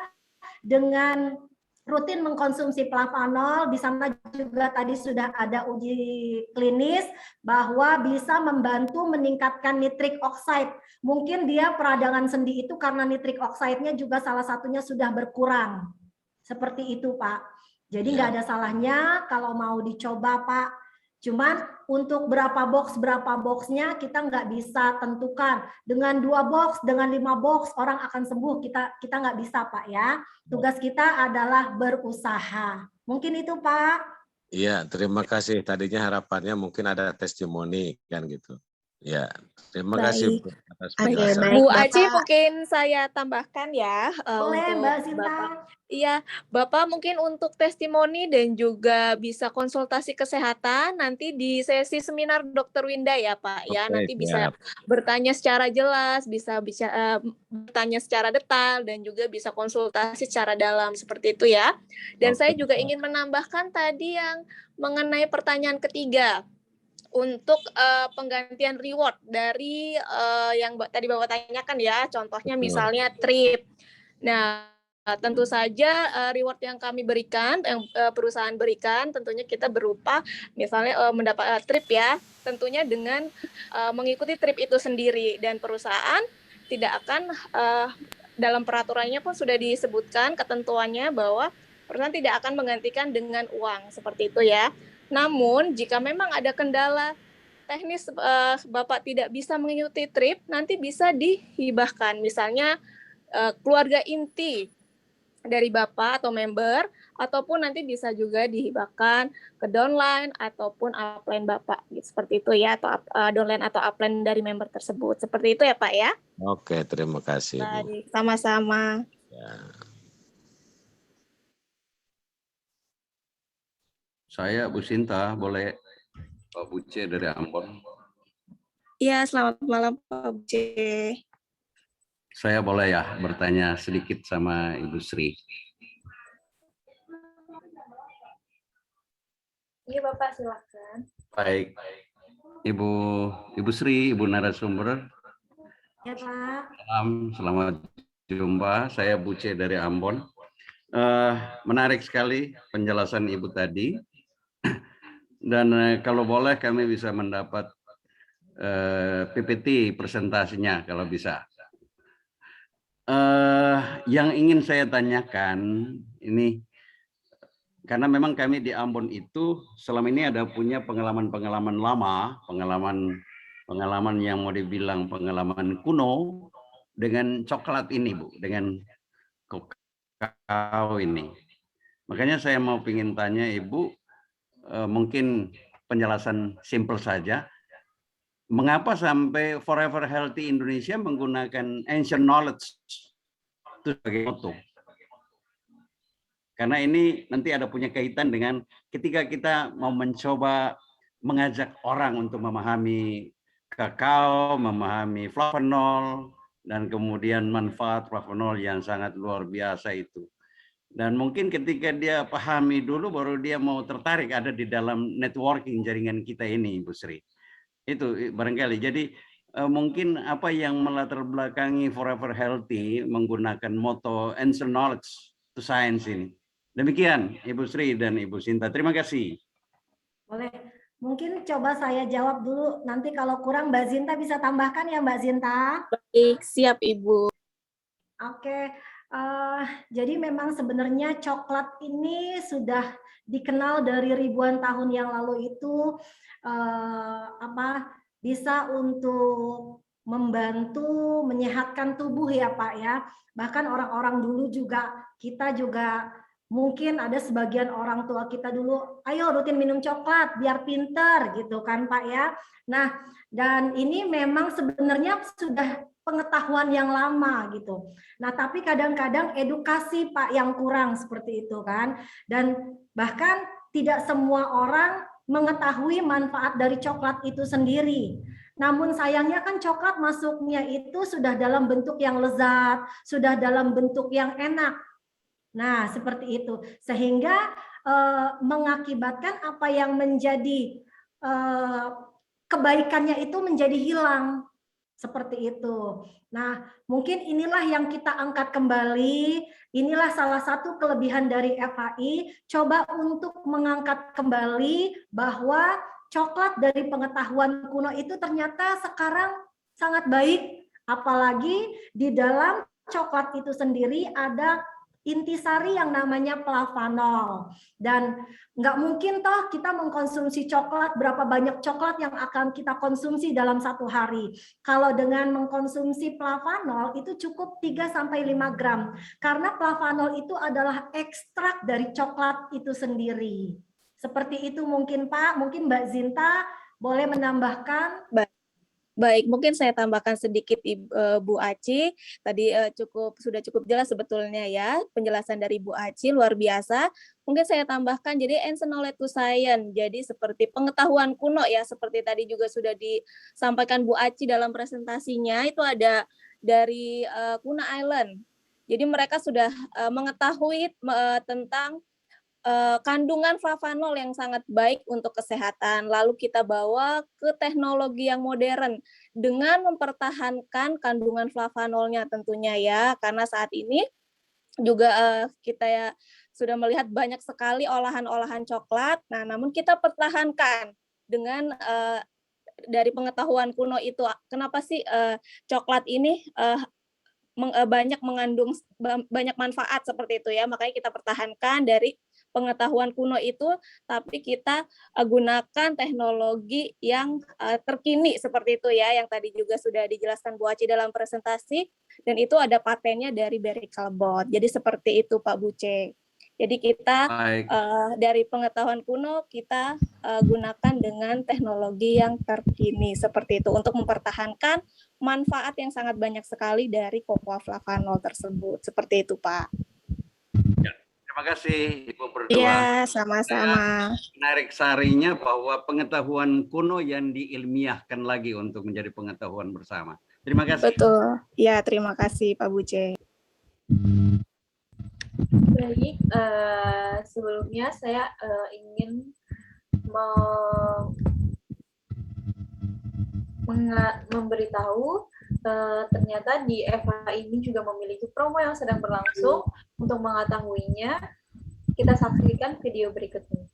dengan rutin mengkonsumsi Plavanol, di sana juga tadi sudah ada uji klinis bahwa bisa membantu meningkatkan nitric oxide. Mungkin dia peradangan sendi itu karena nitric oxide-nya juga salah satunya sudah berkurang. Seperti itu, Pak. Jadi nggak ada salahnya kalau mau dicoba, Pak. Cuman untuk berapa boxnya kita nggak bisa tentukan. Dengan 2 box, dengan 5 box orang akan sembuh. Kita nggak bisa, Pak, ya. Tugas kita adalah berusaha. Mungkin itu, Pak. Iya, terima kasih. Tadinya harapannya mungkin ada testimoni kan gitu. Ya, terima kasih Bu, atas penjelasan. Bu Aci mungkin saya tambahkan ya. Boleh, untuk Mbak Sinta. Bapak. Iya, Bapak mungkin untuk testimoni dan juga bisa konsultasi kesehatan nanti di sesi seminar Dr. Winda ya Pak. Ya, Oke, nanti bisa siap. bertanya secara jelas, bisa bertanya secara detail dan juga bisa konsultasi secara dalam seperti itu ya. Dan Oke. saya juga ingin menambahkan tadi yang mengenai pertanyaan ketiga. Untuk penggantian reward dari yang tadi Bapak tanyakan ya, contohnya misalnya trip. Nah, tentu saja reward yang kami berikan, yang perusahaan berikan, tentunya kita berupa misalnya mendapat trip ya, tentunya dengan mengikuti trip itu sendiri dan perusahaan tidak akan dalam peraturannya pun sudah disebutkan ketentuannya bahwa perusahaan tidak akan menggantikan dengan uang seperti itu ya. Namun, jika memang ada kendala teknis Bapak tidak bisa mengikuti trip, nanti bisa dihibahkan. Misalnya keluarga inti dari Bapak atau member, ataupun nanti bisa juga dihibahkan ke downline ataupun upline Bapak. Seperti itu ya, atau downline atau upline dari member tersebut. Seperti itu ya Pak ya? Oke, terima kasih Bu. Baik, sama-sama. Ya. Saya Bu Sinta, boleh Pak Buce dari Ambon. Iya, selamat malam Pak Buce. Saya boleh ya bertanya sedikit sama Ibu Sri. Iya Bapak, silakan. Baik. Ibu Sri, Ibu narasumber. Ya, Pak. Selamat jumpa. Saya Buce dari Ambon. Menarik sekali penjelasan Ibu tadi. Dan kalau boleh kami bisa mendapat PPT presentasinya kalau bisa. Yang ingin saya tanyakan ini, karena memang kami di Ambon itu selama ini ada punya pengalaman-pengalaman lama, pengalaman yang mau dibilang pengalaman kuno dengan coklat ini Bu, dengan kakao ini. Makanya saya mau ingin tanya Ibu, mungkin penjelasan simpel saja. Mengapa sampai Forever Healthy Indonesia menggunakan ancient knowledge itu sebagai moto? Karena ini nanti ada punya kaitan dengan ketika kita mau mencoba mengajak orang untuk memahami kakao, memahami flavanol, dan kemudian manfaat flavanol yang sangat luar biasa itu. Dan mungkin ketika dia pahami dulu baru dia mau tertarik ada di dalam networking jaringan kita ini, Bu Sri. Itu barangkali. Jadi mungkin apa yang melatar belakangi Forever Healthy menggunakan moto ancient knowledge to science ini. Demikian Ibu Sri dan Ibu Sinta. Terima kasih. Boleh. Mungkin coba saya jawab dulu. Nanti kalau kurang Mbak Zinta bisa tambahkan ya Mbak Zinta. Baik, siap Ibu. Oke. Jadi memang sebenarnya coklat ini sudah dikenal dari ribuan tahun yang lalu itu bisa untuk membantu menyehatkan tubuh ya Pak ya. Bahkan orang-orang dulu juga kita juga Mungkin ada sebagian orang tua kita dulu, ayo rutin minum coklat biar pinter gitu kan Pak ya. Nah, dan ini memang sebenarnya sudah pengetahuan yang lama gitu. Nah, tapi kadang-kadang edukasi Pak yang kurang seperti itu kan. Dan bahkan tidak semua orang mengetahui manfaat dari coklat itu sendiri. Namun sayangnya kan coklat masuknya itu sudah dalam bentuk yang lezat, sudah dalam bentuk yang enak. Nah, seperti itu. Sehingga mengakibatkan apa yang menjadi kebaikannya itu menjadi hilang. Seperti itu. Nah, mungkin inilah yang kita angkat kembali. Inilah salah satu kelebihan dari FHI. Coba untuk mengangkat kembali bahwa coklat dari pengetahuan kuno itu ternyata sekarang sangat baik. Apalagi di dalam coklat itu sendiri ada intisari yang namanya flavanol, dan nggak mungkin toh kita mengkonsumsi coklat, berapa banyak coklat yang akan kita konsumsi dalam satu hari. Kalau dengan mengkonsumsi flavanol itu cukup 3-5 gram, karena flavanol itu adalah ekstrak dari coklat itu sendiri. Seperti itu mungkin Pak, mungkin Mbak Zinta boleh menambahkan. Baik, mungkin saya tambahkan sedikit Bu Aci. Tadi sudah cukup jelas sebetulnya ya penjelasan dari Bu Aci, luar biasa. Mungkin saya tambahkan jadi ancient knowledge to science. Jadi seperti pengetahuan kuno ya, seperti tadi juga sudah disampaikan Bu Aci dalam presentasinya, itu ada dari Kuna Island. Jadi mereka sudah mengetahui tentang kandungan flavanol yang sangat baik untuk kesehatan. Lalu kita bawa ke teknologi yang modern dengan mempertahankan kandungan flavanolnya tentunya ya, karena saat ini juga kita ya sudah melihat banyak sekali olahan-olahan coklat. Nah, namun kita pertahankan dengan dari pengetahuan kuno itu, kenapa sih coklat ini banyak mengandung banyak manfaat seperti itu ya, makanya kita pertahankan dari pengetahuan kuno itu, tapi kita gunakan teknologi yang terkini seperti itu ya, yang tadi juga sudah dijelaskan Bu Aci dalam presentasi, dan itu ada patennya dari Barry Callebaut. Jadi seperti itu Pak Buce. Jadi kita dari pengetahuan kuno kita gunakan dengan teknologi yang terkini seperti itu untuk mempertahankan manfaat yang sangat banyak sekali dari cocoa flavanol tersebut. Seperti itu Pak. Terima kasih Ibu berdua. Iya, sama-sama. Menarik sarinya bahwa pengetahuan kuno yang diilmiahkan lagi untuk menjadi pengetahuan bersama. Terima kasih. Betul. Ya, terima kasih Pak Buce. Baik, sebelumnya saya ingin memberitahu ternyata di FHI ini juga memiliki promo yang sedang berlangsung. Untuk mengetahuinya, kita saksikan video berikut ini.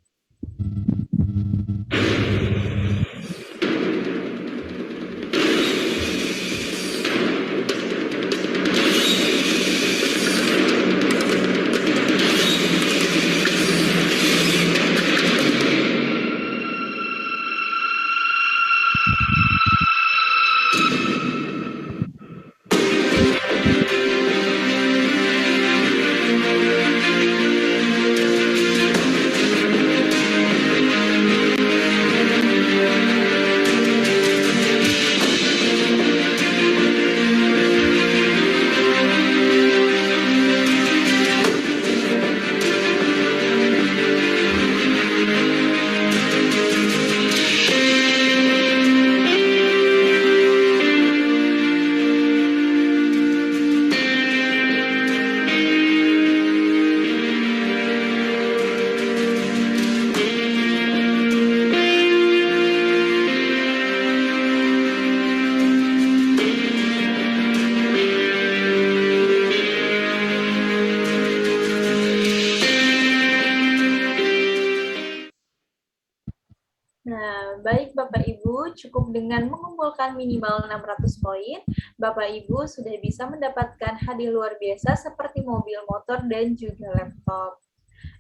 Baik Bapak Ibu, cukup dengan mengumpulkan minimal 600 poin, Bapak Ibu sudah bisa mendapatkan hadiah luar biasa seperti mobil, motor, dan juga laptop.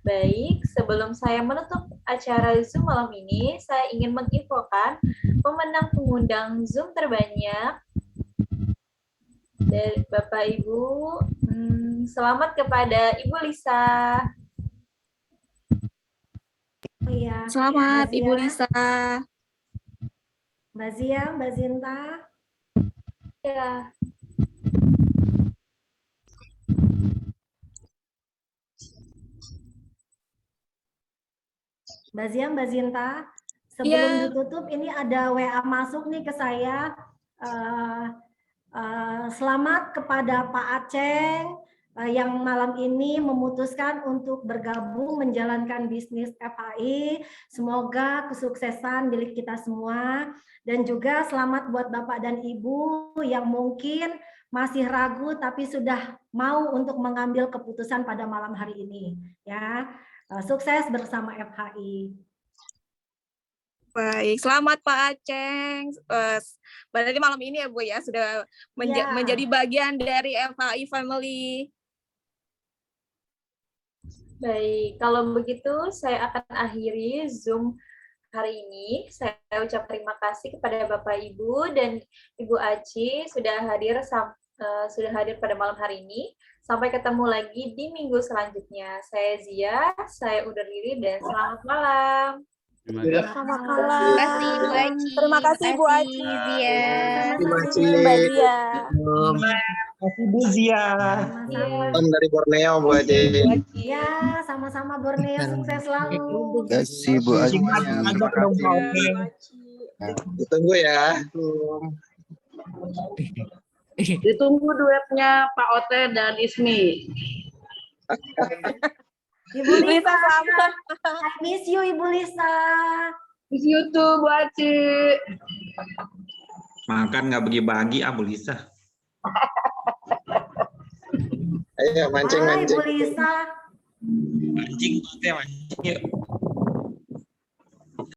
Baik, sebelum saya menutup acara Zoom malam ini, saya ingin menginfokan pemenang pengundang Zoom terbanyak dari Bapak Ibu. Selamat kepada Ibu Lisa. Oh iya. Selamat Mbak Ibu Zia. Lisa. Mbak Zia, Mbak Zinta. Ya, Mbak Zia, Mbak Zinta. Sebelum Iya. ditutup, ini ada WA masuk nih ke saya. Selamat kepada Pak Aceng yang malam ini memutuskan untuk bergabung menjalankan bisnis FHI. Semoga kesuksesan milik kita semua. Dan juga selamat buat Bapak dan Ibu yang mungkin masih ragu tapi sudah mau untuk mengambil keputusan pada malam hari ini. Ya, sukses bersama FHI. Baik, selamat Pak Aceng. Berarti malam ini ya Bu ya sudah Ya. menjadi bagian dari FHI Family. baik. Kalau begitu, saya akan akhiri Zoom hari ini. Saya ucap terima kasih kepada Bapak Ibu dan Ibu Aci sudah hadir pada malam hari ini. Sampai ketemu lagi di minggu selanjutnya. Saya Zia, saya undur diri dan selamat malam. Terima kasih. Selamat malam. malam. Terima kasih Ibu Aci. Terima kasih Bu Aci. Zia. Terima Terima kasih. kasih Mbak Zia. Kasih Bu Zia. Sama-sama. Om dari Borneo Bu Aci. Ya, sama-sama Borneo, sukses selalu. Terima kasih Bu Aci. Ajak dong Pak Oke. Ditunggu ya. Ditunggu duetnya Pak Ote dan Ismi. Ibu Lisa, sama. I miss you Ibu Lisa. Di YouTube Bu Aci. Makan nggak bagi-bagi Bu Lisa. Ayo Hai mancing-mancing. Ibu Lisa. Mancing, mancing yuk.